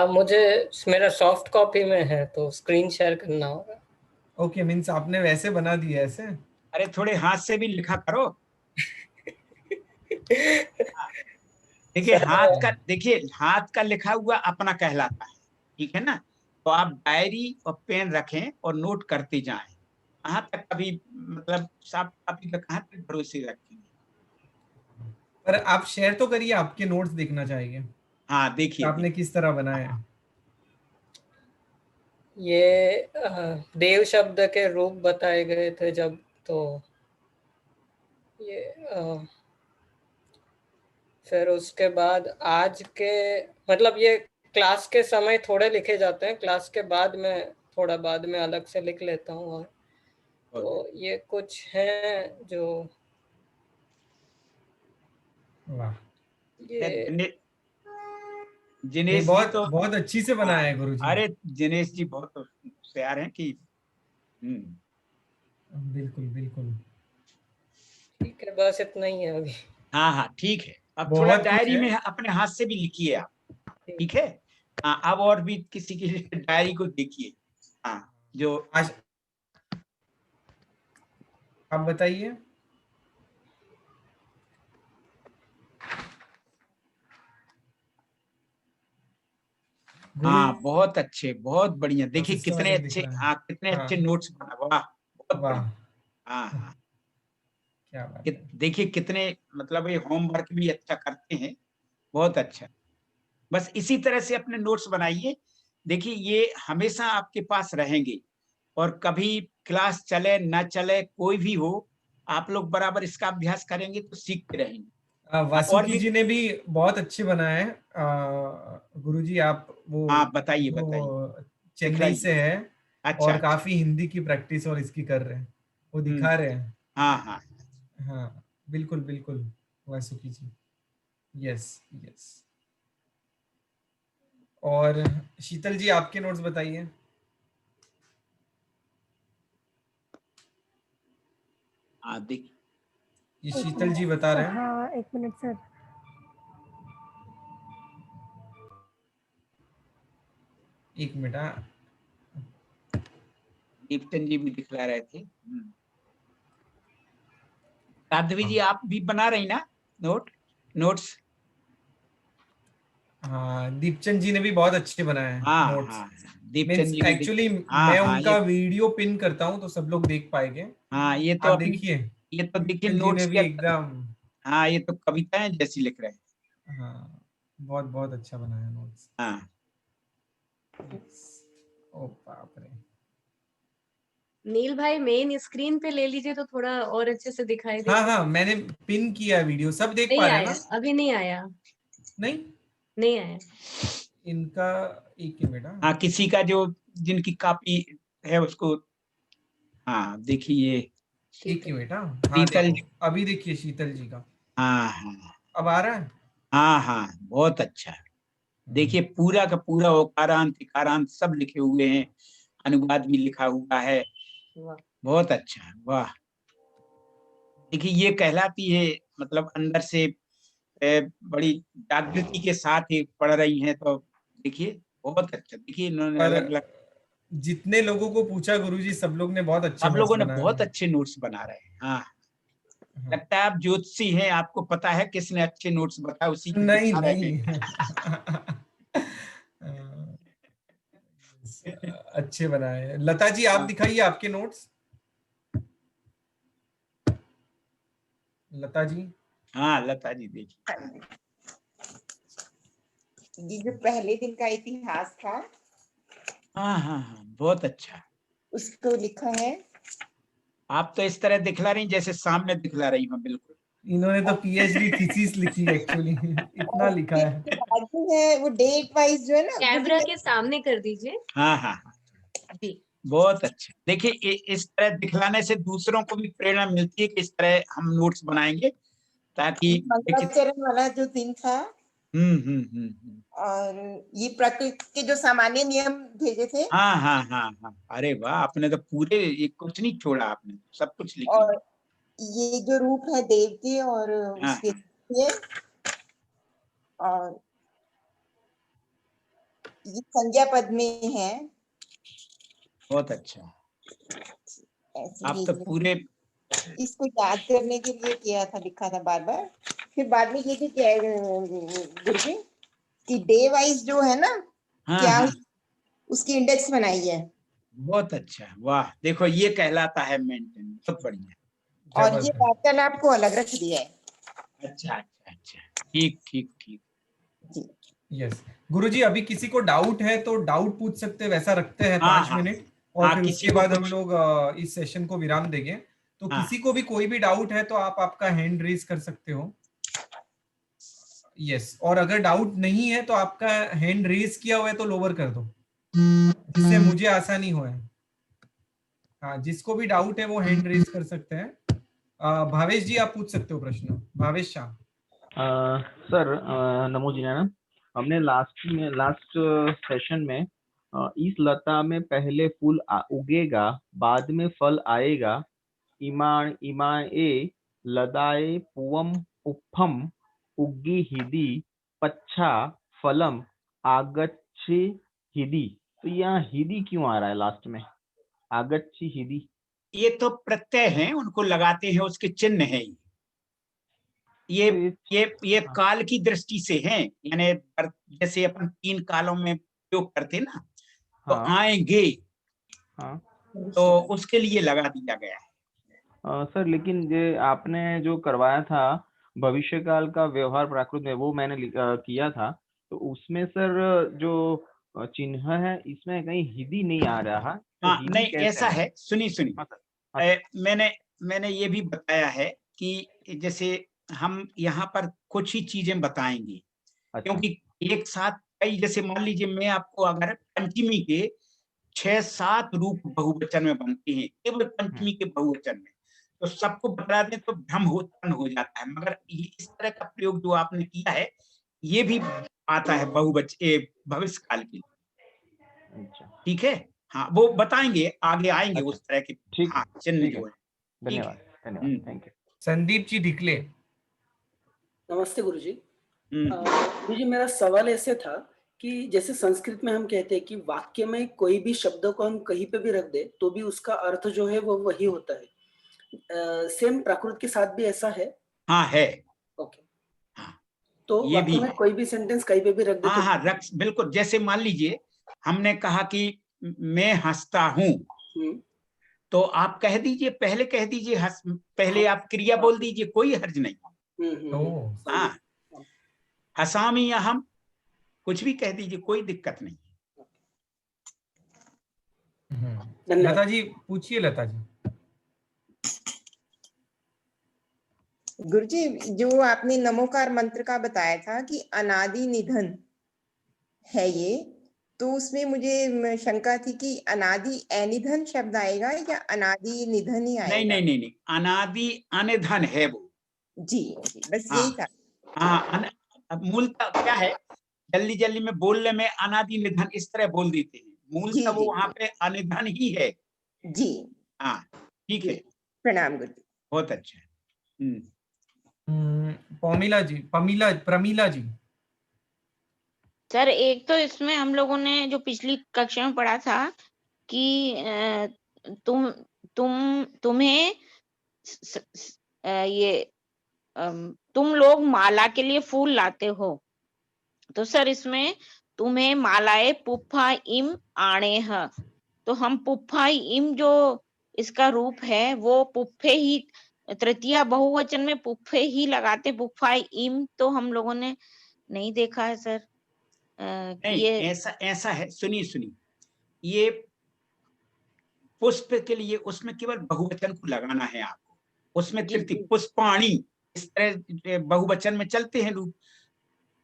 मुझे मेरा सॉफ्ट कॉपी में है तो स्क्रीन शेयर करना होगा। ओके, मींस आपने वैसे बना दिया ऐसे। अरे थोड़े हाथ से भी लिखा करो। देखिए हाथ का लिखा हुआ अपना कहलाता है, ठीक है ना। तो आप डायरी और पेन रखें और नोट करते जाएं। कहाँ तक कभी मतलब साफ कॉपी का कहाँ तक भरोसे रखेंगे। पर आप शेयर तो करिए, आपके नोट्स देखना चाहिए। हाँ, देखिए आपने किस तरह बनाए हैं। ये देव शब्द के रूप बताए गए थे जब, तो ये फिर उसके बाद आज के, मतलब ये क्लास के समय थोड़े लिखे जाते हैं, क्लास के बाद में थोड़ा बाद में अलग से लिख लेता हूँ। और तो ये कुछ हैं जो वाह, ये जिनेश जी तो बहुत अच्छी से बनाया है गुरुजी। अरे जिनेश जी बहुत होशियार हैं कि बिल्कुल बिल्कुल ठीक है, बस इतना ही है अभी। हाँ हाँ, ठीक है। अब थोड़ा डायरी में अपने हाथ से भी लिखिए आप, ठीक है। हाँ, अब और भी किसी की डायरी को देखिए। हाँ, जो आज आप बताइए। हाँ, बहुत अच्छे, बहुत बढ़िया। देखिए कितने सिस्टमैटिक दिख अच्छे, रहा है। हाँ कितने अच्छे हाँ नोट्स बना, वाह, बहुत वाह, बढ़िया। हाँ हाँ, क्या बात है। देखिए कितने, मतलब ये होमवर्क भी अच्छा करते हैं, बहुत अच्छा। बस इसी तरह से अपने नोट्स बनाइए। देखिए ये हमेशा आपके पास रहेंगे, और कभी क्लास चले ना चले, कोई भी हो, आप लोग बराबर इसका अभ्यास करेंगे तो सीखते रहेंगे। और वासुकी भी, जी ने भी बहुत अच्छे बनाए हैं। गुरुजी आप वो हाँ बताइए बताइए, वो चेन्नई दिखलाइए। से है अच्छा और अच्छा, काफी हिंदी की प्रैक्टिस और इसकी कर रहे हैं, वो दिखा रहे हैं। हाँ हाँ, हाँ बिल्कुल बिल्कुल, वासुकी जी। Yes yes. और शीतल जी आपके नोट्स बताइए। हाँ देखिए, ये शीतल जी बता रहे हैं। हाँ, एक मिनट सर। एक मिनट। हाँ दीप्तन जी भी दिखला रहे थे। साध्वी जी आप भी बना रही ना नोट्स? हाँ, दीपचंद जी ने भी बहुत अच्छे बनाए हैं हाँ नोट्स। हाँ, दीपचंद मीन्स जी भी एक्चुअली हाँ मैं हाँ, उनका वीडियो पिन करता हूँ तो सब लोग देख पाएंगे। हाँ ये तो आप अपनी, देखिए, ये तो देखिए दीपचंद जी ने नोट्स भी के, एकदम। हाँ ये तो कविताएं जैसी लिख रहे हैं। हाँ, बहुत बहुत अच्छा बनाया नोट्स। हाँ, ओ बाप रे। नील भाई मेन स्क्रीन पे ले लीजिए तो थोड़ा और अच्छे से दिखाई हाँ देगा। हाँ, मैंने पिन किया वीडियो, सब देख पा नहीं रहे हैं आया, ना? अभी नहीं आया, नहीं, नहीं आया। इनका एक ही मिनट। हाँ किसी का जो, जिनकी कॉपी है उसको, हाँ देखिए एक ही मिनट। हाँ शीतल देखो, जी, अभी देखिए शीतल जी का। हाँ हाँ अब आ रहा है। हाँ हाँ, बहुत अच्छा। देखिए पूरा का पूरा ओकारांत इकारांत सब लिखे हुए हैं, अनुवाद भी लिखा हुआ है, बहुत अच्छा, वाह। देखिए ये कहलाती है, मतलब अंदर से बड़ी जागृति के साथ ही पढ़ रही हैं, तो देखिए बहुत अच्छा। देखिए इन्होंने पर अलग अलग, जितने लोगों को पूछा गुरुजी, सब लोग ने बहुत अच्छे सब नोट्स लोगों ने बनाए बहुत हैं। अच्छे नोट्स बना रहे हैं। हाँ, लगता है आप ज्योतिषी हैं, आपको पता है किसने अच्छे नोट्स बताए, उसी की नहीं दिखा रहे नहीं। हैं। अच्छे बनाए हैं। लता जी आप दिखाइए आपके नोट्स। लता जी। हाँ लता जी देखिए, ये जो पहले दिन का इतिहास था, हाँ हाँ हाँ, बहुत अच्छा। उसको लिखा है। आप तो इस तरह दिखला रही जैसे सामने दिखला रही हो, बिल्कुल। इन्होंने तो पीएचडी थीसिस लिखी है एक्चुअली। इतना और लिखा फिर है। जो बाजू है वो डेट वाइज जो है ना, कैमरा के सामने कर दीजिए। हाँ हाँ, जी, बहुत अच्छा। देखिए इस तरह दिखलाने से दूसरों को भी प्रेरणा मिलती है कि इस तरह हम नोट्स बनाएंगे, ताकि देखिए। मंगलाचरण वाला जो दिन था, और ये प्रकृति के जो सामान्य नियम भेजे थे, हाँ हाँ हाँ हाँ, अरे वाह, आपने तो पूरे, एक कुछ नहीं छोड़ा, आपने सब कुछ लिख और लिया। ये जो रूप है देव के और हाँ उसके ये, और ये संज्ञा पद में है। बहुत अच्छा, ऐसे आप तो पूरे, इसको याद करने के लिए किया था, लिखा था बार बार। फिर बाद में ये भी क्या गुरुजी कि डे वाइज जो है ना, हाँ क्या हाँ, उसकी इंडेक्स बनाई है। बहुत अच्छा, वाह। देखो ये कहलाता है मेंटेन, बहुत बढ़िया। और ये वार्तालाप को अलग रख दिया है। अच्छा अच्छा अच्छा, ठीक ठीक ठीक। यस गुरुजी, अभी किसी को डाउट है तो डाउट पूछ सकते हैं, वैसा रखते हैं हाँ 5 हाँ मिनट, और हाँ, फिर किसी उसके को बाद हम कुछ, लोग इस सेशन को विराम देंगे। तो हाँ, किसी को भी कोई भी डाउट है तो आप आपका हैंड रेज कर सकते हो। यस, और अगर डाउट नहीं है तो आपका हैंड रेज किया हुआ है तो लोअर कर दो, जिससे मुझे आसानी हो। हाँ, जिसको भी डाउट है वो हैंड रेज कर सकते हैं। भावेश जी आप पूछ सकते हो प्रश्न। भावेश शाह। सर नमो जी नारायण। हमने लास्ट सेशन में इस लता में पहले फूल उगेगा, बाद में फल आएगा, इमाए लदाए पुवम पुप्पम उग्गी हिदी पच्छा फलम आगच्छी हिदी, तो यहाँ हिदी क्यों आ रहा है लास्ट में? आगच्छी हिदी, ये तो प्रत्यय हैं, उनको लगाते हैं, उसके चिन्ह है ये काल की दृष्टि से हैं, यानी जैसे अपन 3 कालों में प्रयोग करते ना, तो आएंगे, तो उसके लिए लगा दिया गया है। सर लेकिन ये आपने जो करवाया था भविष्य काल का व्यवहार प्राकृत में, वो मैंने किया था, तो उसमें सर जो चिन्ह है इसमें कहीं हिदी नहीं आ रहा। तो हाँ हिदी नहीं, कैसे ऐसा है, सुनी मैंने ये भी बताया है कि जैसे हम यहाँ पर कुछ ही चीजें बताएंगे, क्योंकि एक साथ कई, जैसे मान लीजिए मैं आपको अगर पंचमी के 6-7 रूप बहुवचन में बनते हैं, केवल पंचमी के बहुवचन में, तो सबको बता दें तो भ्रम उत्पन्न हो जाता है। मगर इस तरह का प्रयोग जो आपने किया है, ये भी आता है बहुवचन भविष्य काल के लिए। ठीक है, हाँ वो बताएंगे, आगे आएंगे उस तरह के चिन्ह जो है। धन्यवाद, धन्यवाद, थैंक यू। संदीप जी ढिकले। नमस्ते गुरुजी। गुरुजी मेरा सवाल ऐसे था कि जैसे संस्कृत में हम कहते हैं कि वाक्य में कोई भी शब्द को हम कहीं पे भी रख दे तो भी उसका अर्थ जो है वो वही होता है। सेम प्राकृत के साथ भी ऐसा है? हाँ है। ओके, तो ये भी वाक्य में कोई भी सेंटेंस कहीं पे भी रख दे तो हाँ रख, बिल्कुल। जैसे मान लीजिए हमने कहा कि मैं हंसता हूँ, तो आप कह दीजिए, पहले कह दीजिए पहले आप क्रिया बोल दीजिए, कोई हर्ज नहीं। हाँ, हसामी अहम, कुछ भी कह दीजिए, कोई दिक्कत नहीं। लता जी पूछिए। लता जी। गुरुजी जो आपने नमोकार मंत्र का बताया था कि अनादि निधन है ये, तो उसमें मुझे शंका थी कि अनादि अनिधन शब्द आएगा या अनादि निधन ही आएगा? नहीं, अनादि अनिधन है वो। जी, बस यही था। हाँ, मूलतः क्या है, जल्दी जल्दी में बोलने में अनादि निधन इस तरह बोल देते हैं, मूलतः वो वहां पे अनिधन ही है। जी हाँ ठीक है, प्रणाम गुरुजी। बहुत अच्छा। प्रमीला जी। सर एक तो इसमें हम लोगों ने जो पिछली कक्षा में पढ़ा था कि तुम्हें तुम लोग माला के लिए फूल लाते हो, तो सर इसमें तुम्हें मालाएं पुफ्फा इम आणे है, तो हम पुफ्फा इम जो इसका रूप है वो पुफ्फे ही, तृतीया बहुवचन में पुफ्फे ही लगाते, पुफ्फा इम तो हम लोगों ने नहीं देखा है सर। नहीं, ऐसा है, सुनिए, ये पुष्प के लिए उसमें केवल बहुवचन को लगाना है आपको, उसमें तृतीय पुष्पाणी इस तरह बहुवचन में चलते हैं रूप,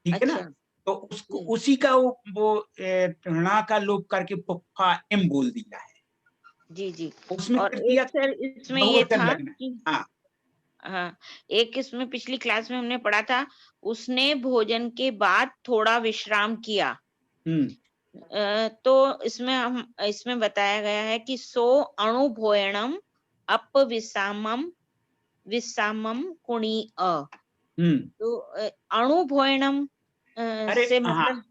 ठीक है ना, तो उसको उसी का वो ऋणा का लोप करके पुफ्फा एम बोल दिया है। जी उसमें और एक सर इसमें ये था कि हाँ, एक इसमें पिछली क्लास में हमने पढ़ा था, उसने भोजन के बाद थोड़ा विश्राम किया। तो इसमें बताया गया है कि सो अणुभोयणम अप विसामम कुणी अ, तो अणुभोयणम से मतलब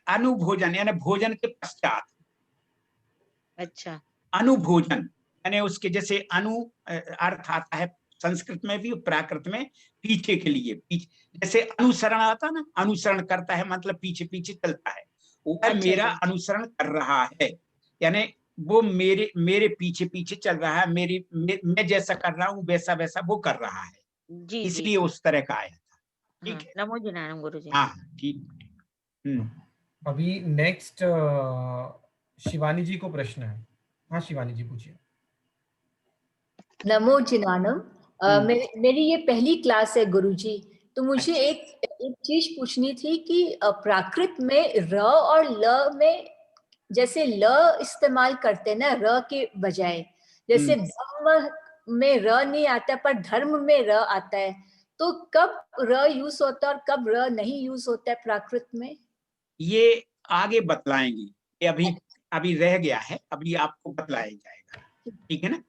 अनुभोजन यानी भोजन के पश्चात। अच्छा, अनुभोजन यानी उसके जैसे अनु अर्थ आता है संस्कृत में भी, प्राकृत में पीछे के लिए, पीछे जैसे अनुसरण आता ना, अनुसरण करता है मतलब पीछे पीछे चलता है, वो मेरा अनुसरण कर रहा है, यानी वो मेरे पीछे पीछे चल रहा है, मैं जैसा कर रहा हूँ वैसा वैसा वो कर रहा है, इसलिए उस तरह का आया था। ठीक है, नमो जिनानम गुरुजी। हाँ ठीक। अभी नेक्स्ट शिवानी जी को प्रश्न है। हाँ शिवानी जी पूछिए। नमो जिनानम। मेरी ये पहली क्लास है गुरुजी, तो मुझे एक चीज पूछनी थी कि प्राकृत में र और ल में जैसे ल इस्तेमाल करते हैं ना र के बजाय, जैसे धम्म में र नहीं आता पर धर्म में र आता है, तो कब र यूज होता है और कब र नहीं यूज होता है प्राकृत में? ये आगे बतलाएंगे, ये अभी रह गया है, अभी आपको बतलाया जाएगा, ठीक है ना।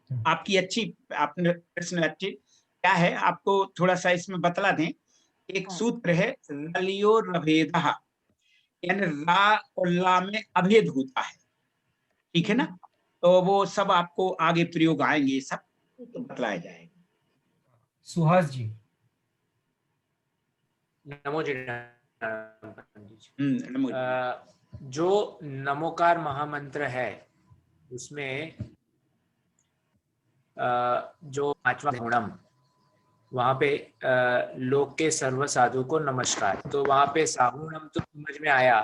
आपने प्रश्न अच्छी क्या है, आपको थोड़ा सा इसमें बतला दें। एक सूत्र है रलियो रभेदः, यानी रा और ला में अभेद होता है, ठीक है ना। तो वो सब आपको आगे प्रयोग आएंगे, सब तो बतलाया जाएगा। सुहास जी। नमो जी। नमो जी। जो नमोकार महामंत्र है उसमें जो 5वां गुणम, वहां पे लोक के सर्व साधु को नमस्कार, तो वहां पे साहुणम तो समझ में आया।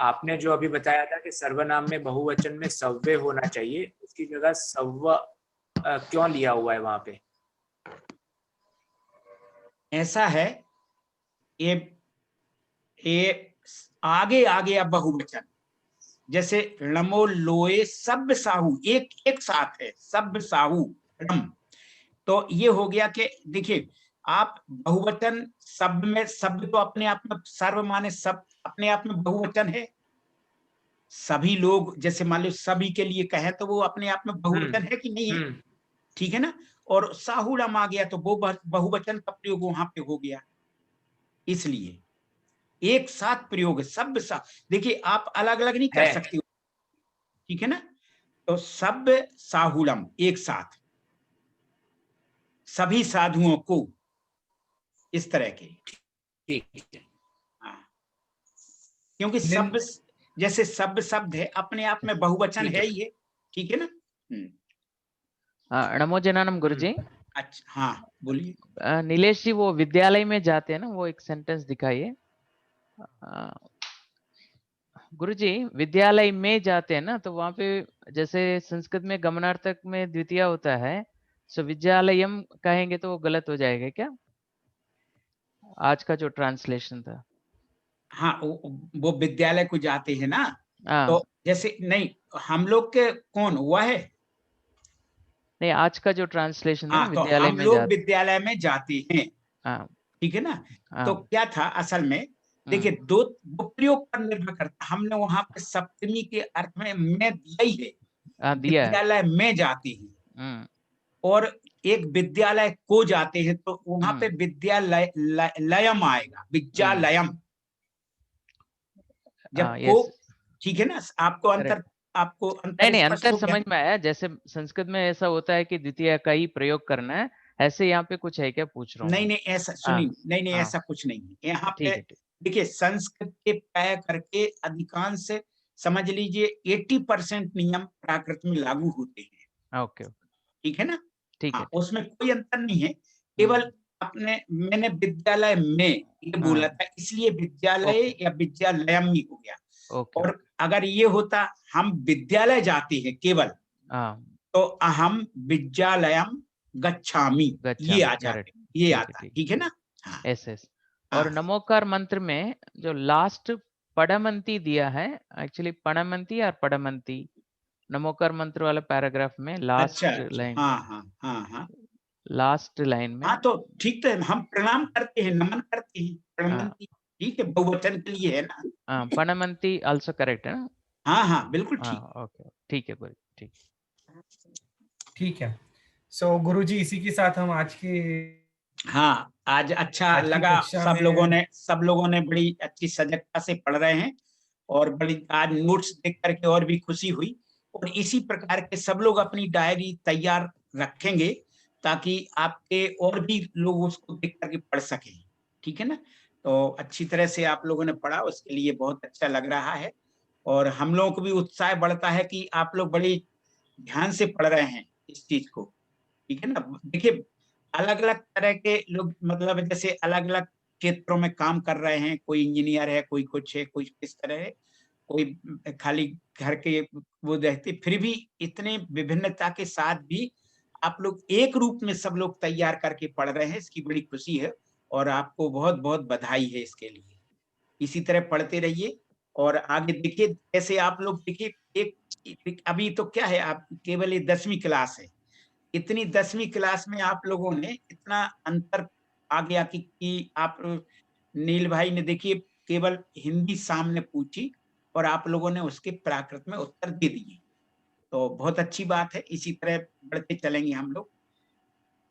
आपने जो अभी बताया था कि सर्वनाम में बहुवचन में सव्य होना चाहिए, उसकी जगह सव्व क्यों लिया हुआ है वहां पे? ऐसा है, ये आगे आ गया बहुवचन, जैसे णमो लोए सब साहू, एक एक साथ है, सब साहू णम, तो ये हो गया कि देखिए आप बहुवचन शब्द में, शब्द तो अपने आप में सर्व माने सब अपने आप में बहुवचन है। सभी लोग जैसे मान लो सभी के लिए कहे तो वो अपने आप में बहुवचन है कि नहीं है, ठीक है ना। और साहुड़म आ गया तो वो बहुवचन का प्रयोग वहां पे हो गया, इसलिए एक साथ प्रयोग सब देखिए आप अलग अलग नहीं कर सकते, ठीक है ना। तो सब साहुड़म एक साथ, सभी साधुओं को, इस तरह के, ठीक है। हाँ, क्योंकि सब जैसे सब शब्द है अपने आप में बहुवचन है ही है, ठीक है ना। नमो जनानम गुरुजी। अच्छा हाँ बोलिए। नीलेश जी वो विद्यालय में जाते हैं ना, वो एक सेंटेंस दिखाइए। गुरुजी विद्यालय में जाते हैं ना, तो वहां पे जैसे संस्कृत में गमनार्थक में द्वितीय होता है, सो विद्यालयम कहेंगे तो वो गलत हो जाएगा क्या? आज का जो ट्रांसलेशन था। हाँ वो विद्यालय को जाते हैं ना, तो जैसे नहीं हम लोग के कौन हुआ है, नहीं आज का जो ट्रांसलेशन है तो विद्यालय हम में लोग विद्यालय में जाते हैं, ठीक है ना। तो हाँ। क्या था असल में, देखिए दो प्रयोग पर निर्भर करता, हमने वहां पे सप्तमी के अर्थ में मैं दिया ही है, विद्यालय में जाते हैं, और एक विद्यालय को जाते हैं, तो वहां पे विद्यालय लयम आएगा, विद्यालयम जब को, ठीक है ना। आपको अंतर नहीं अंतर समझ में आया, जैसे संस्कृत में ऐसा होता है कि द्वितीय का ही प्रयोग करना है, ऐसे यहाँ पे कुछ है क्या पूछ रहा हूँ? नहीं नहीं ऐसा सुनिए, नहीं ऐसा कुछ नहीं है यहाँ पे। देखिए संस्कृत के प्राय करके अधिकांश समझ लीजिए 80% नियम प्राकृत में लागू होते हैं। ओके ठीक है ना, ठीक है, उसमें कोई अंतर नहीं है, केवल मैंने विद्यालय में ये बोला था, इसलिए विद्यालय या विद्यालयम ही हो गया। और अगर ये होता हम विद्यालय जाते हैं केवल, तो अहम विद्यालयम गच्छामि, ये आ जाते, ये आता, ठीक है ना। ऐसे और नमोकार मंत्र में जो लास्ट पड़मंती दिया है, एक्चुअली पणमंती और पड़मंती, नमोकार मंत्र वाला पैराग्राफ में लास्ट लाइन, हाँ लास्ट लाइन में, हाँ तो ठीक है, हम प्रणाम करते हैं, नमन करते हैं, पणमंती, ठीक है, बहुवचन के लिए है ना। पणमंती आल्सो करेक्ट है ना। हाँ बिल्कुल ठीक। ओके ठीक है गुरु, ठीक है। सो गुरुजी इसी के साथ हम आज के, हाँ आज अच्छा लगा, सब लोगों ने बड़ी अच्छी सजगता से पढ़ रहे हैं, और बड़ी आज नोट्स देख करके और भी खुशी हुई। और इसी प्रकार के सब लोग अपनी डायरी तैयार रखेंगे, ताकि आपके और भी लोग उसको देख करके पढ़ सकें, ठीक है ना। तो अच्छी तरह से आप लोगों ने पढ़ा, उसके लिए बहुत अच्छा लग रहा है, और हम लोगों को भी उत्साह बढ़ता है कि आप लोग बड़ी ध्यान से पढ़ रहे हैं इस चीज को, ठीक है ना। देखिए अलग अलग तरह के लोग, मतलब जैसे अलग अलग क्षेत्रों में काम कर रहे हैं, कोई इंजीनियर है, कोई कुछ है, कोई किस तरह है, कोई खाली घर के वो रहते, फिर भी इतने विभिन्नता के साथ भी आप लोग एक रूप में सब लोग तैयार करके पढ़ रहे हैं, इसकी बड़ी खुशी है, और आपको बहुत बहुत बधाई है इसके लिए। इसी तरह पढ़ते रहिए, और आगे देखिए कैसे आप लोग देखिए, एक अभी तो क्या है, आप केवल ये 10वीं क्लास है, इतनी 10वीं क्लास में आप लोगों ने इतना अंतर आ गया कि आप नील भाई ने देखिए केवल हिंदी सामने पूछी, और आप लोगों ने उसके प्राकृत में उत्तर दे दिए, तो बहुत अच्छी बात है। इसी तरह बढ़ते चलेंगे हम लोग।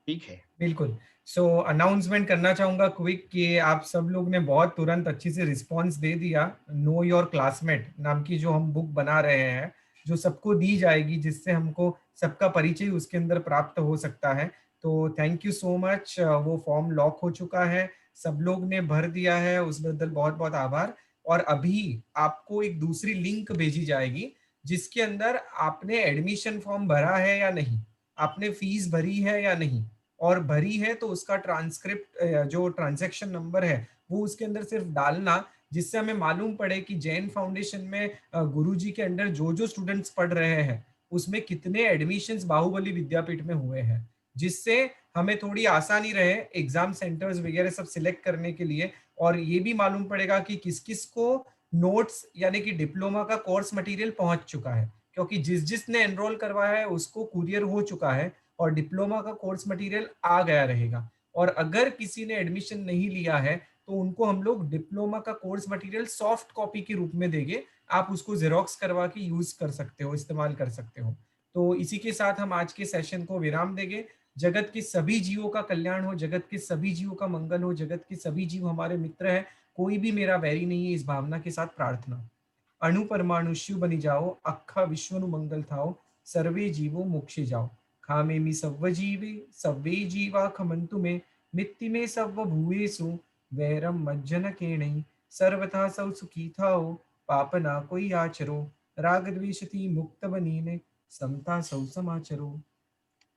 ठीक है, बिल्कुल। सो अनाउंसमेंट करना चाहूंगा क्विक कि आप सब लोग ने बहुत तुरंत अच्छी से रिस्पांस दे दिया। नो योर क्लासमेट नाम की जो हम बुक बना रहे हैं, जो सबको दी जाएगी, जिससे हमको सबका परिचय उसके अंदर प्राप्त हो सकता है। तो थैंक यू सो मच। वो फॉर्म लॉक हो चुका है, सब लोग ने भर दिया है, उस बदल बहुत बहुत आभार। और अभी आपको एक दूसरी लिंक भेजी जाएगी जिसके अंदर आपने एडमिशन फॉर्म भरा है या नहीं, आपने फीस भरी है या नहीं, और भरी है तो उसका ट्रांसक्रिप्ट जो ट्रांजैक्शन नंबर है वो उसके अंदर सिर्फ डालना, जिससे हमें मालूम पड़े कि जैन फाउंडेशन में गुरुजी के अंडर जो जो स्टूडेंट्स पढ़ रहे हैं उसमें कितने एडमिशंस बाहुबली विद्यापीठ में हुए हैं, जिससे हमें थोड़ी आसानी रहे एग्जाम सेंटर्स वगैरह सब सिलेक्ट करने के लिए। और ये भी मालूम पड़ेगा कि किस किस को नोट्स यानी कि डिप्लोमा का कोर्स मटेरियल पहुंच चुका है, क्योंकि जिस जिसने एनरोल करवाया है उसको कुरियर हो चुका है और डिप्लोमा का कोर्स मटेरियल आ गया रहेगा। और अगर किसी ने एडमिशन नहीं लिया है तो उनको हम लोग डिप्लोमा का कोर्स मटेरियल सॉफ्ट कॉपी के रूप में देंगे, आप उसको जेरोक्स करवा के यूज कर सकते हो, इस्तेमाल कर सकते हो। तो इसी के साथ हम आज के सेशन को विराम देंगे। जगत के सभी जीवों का कल्याण हो, जगत के सभी जीवों का मंगल हो, जगत के सभी जीव हमारे मित्र है, कोई भी मेरा वैरी नहीं है, इस भावना के साथ प्रार्थना। अणु परमाणु शिव बनी जाओ, अखा विश्व नु मंगल थाओ, सर्वे जीवो मोक्षे जाओ। खामे मी सव्व जीवे सव्वे जीवा खमंतु में, मित्ति में सव्व भूएसु वैरम मज्जन केणई। सर्वथा सौ सुखी थाओ, पाप ना कोई आचरो, राग द्वेष थी मुक्त बनीने, समता सौ समाचरो।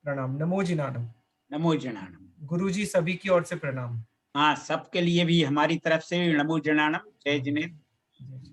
प्रणाम। नमो जिनानम। नमो जनानम। गुरुजी सभी की ओर से प्रणाम। हाँ, सबके लिए भी हमारी तरफ से नमो जनानम। जय जिनेन्द्र। जय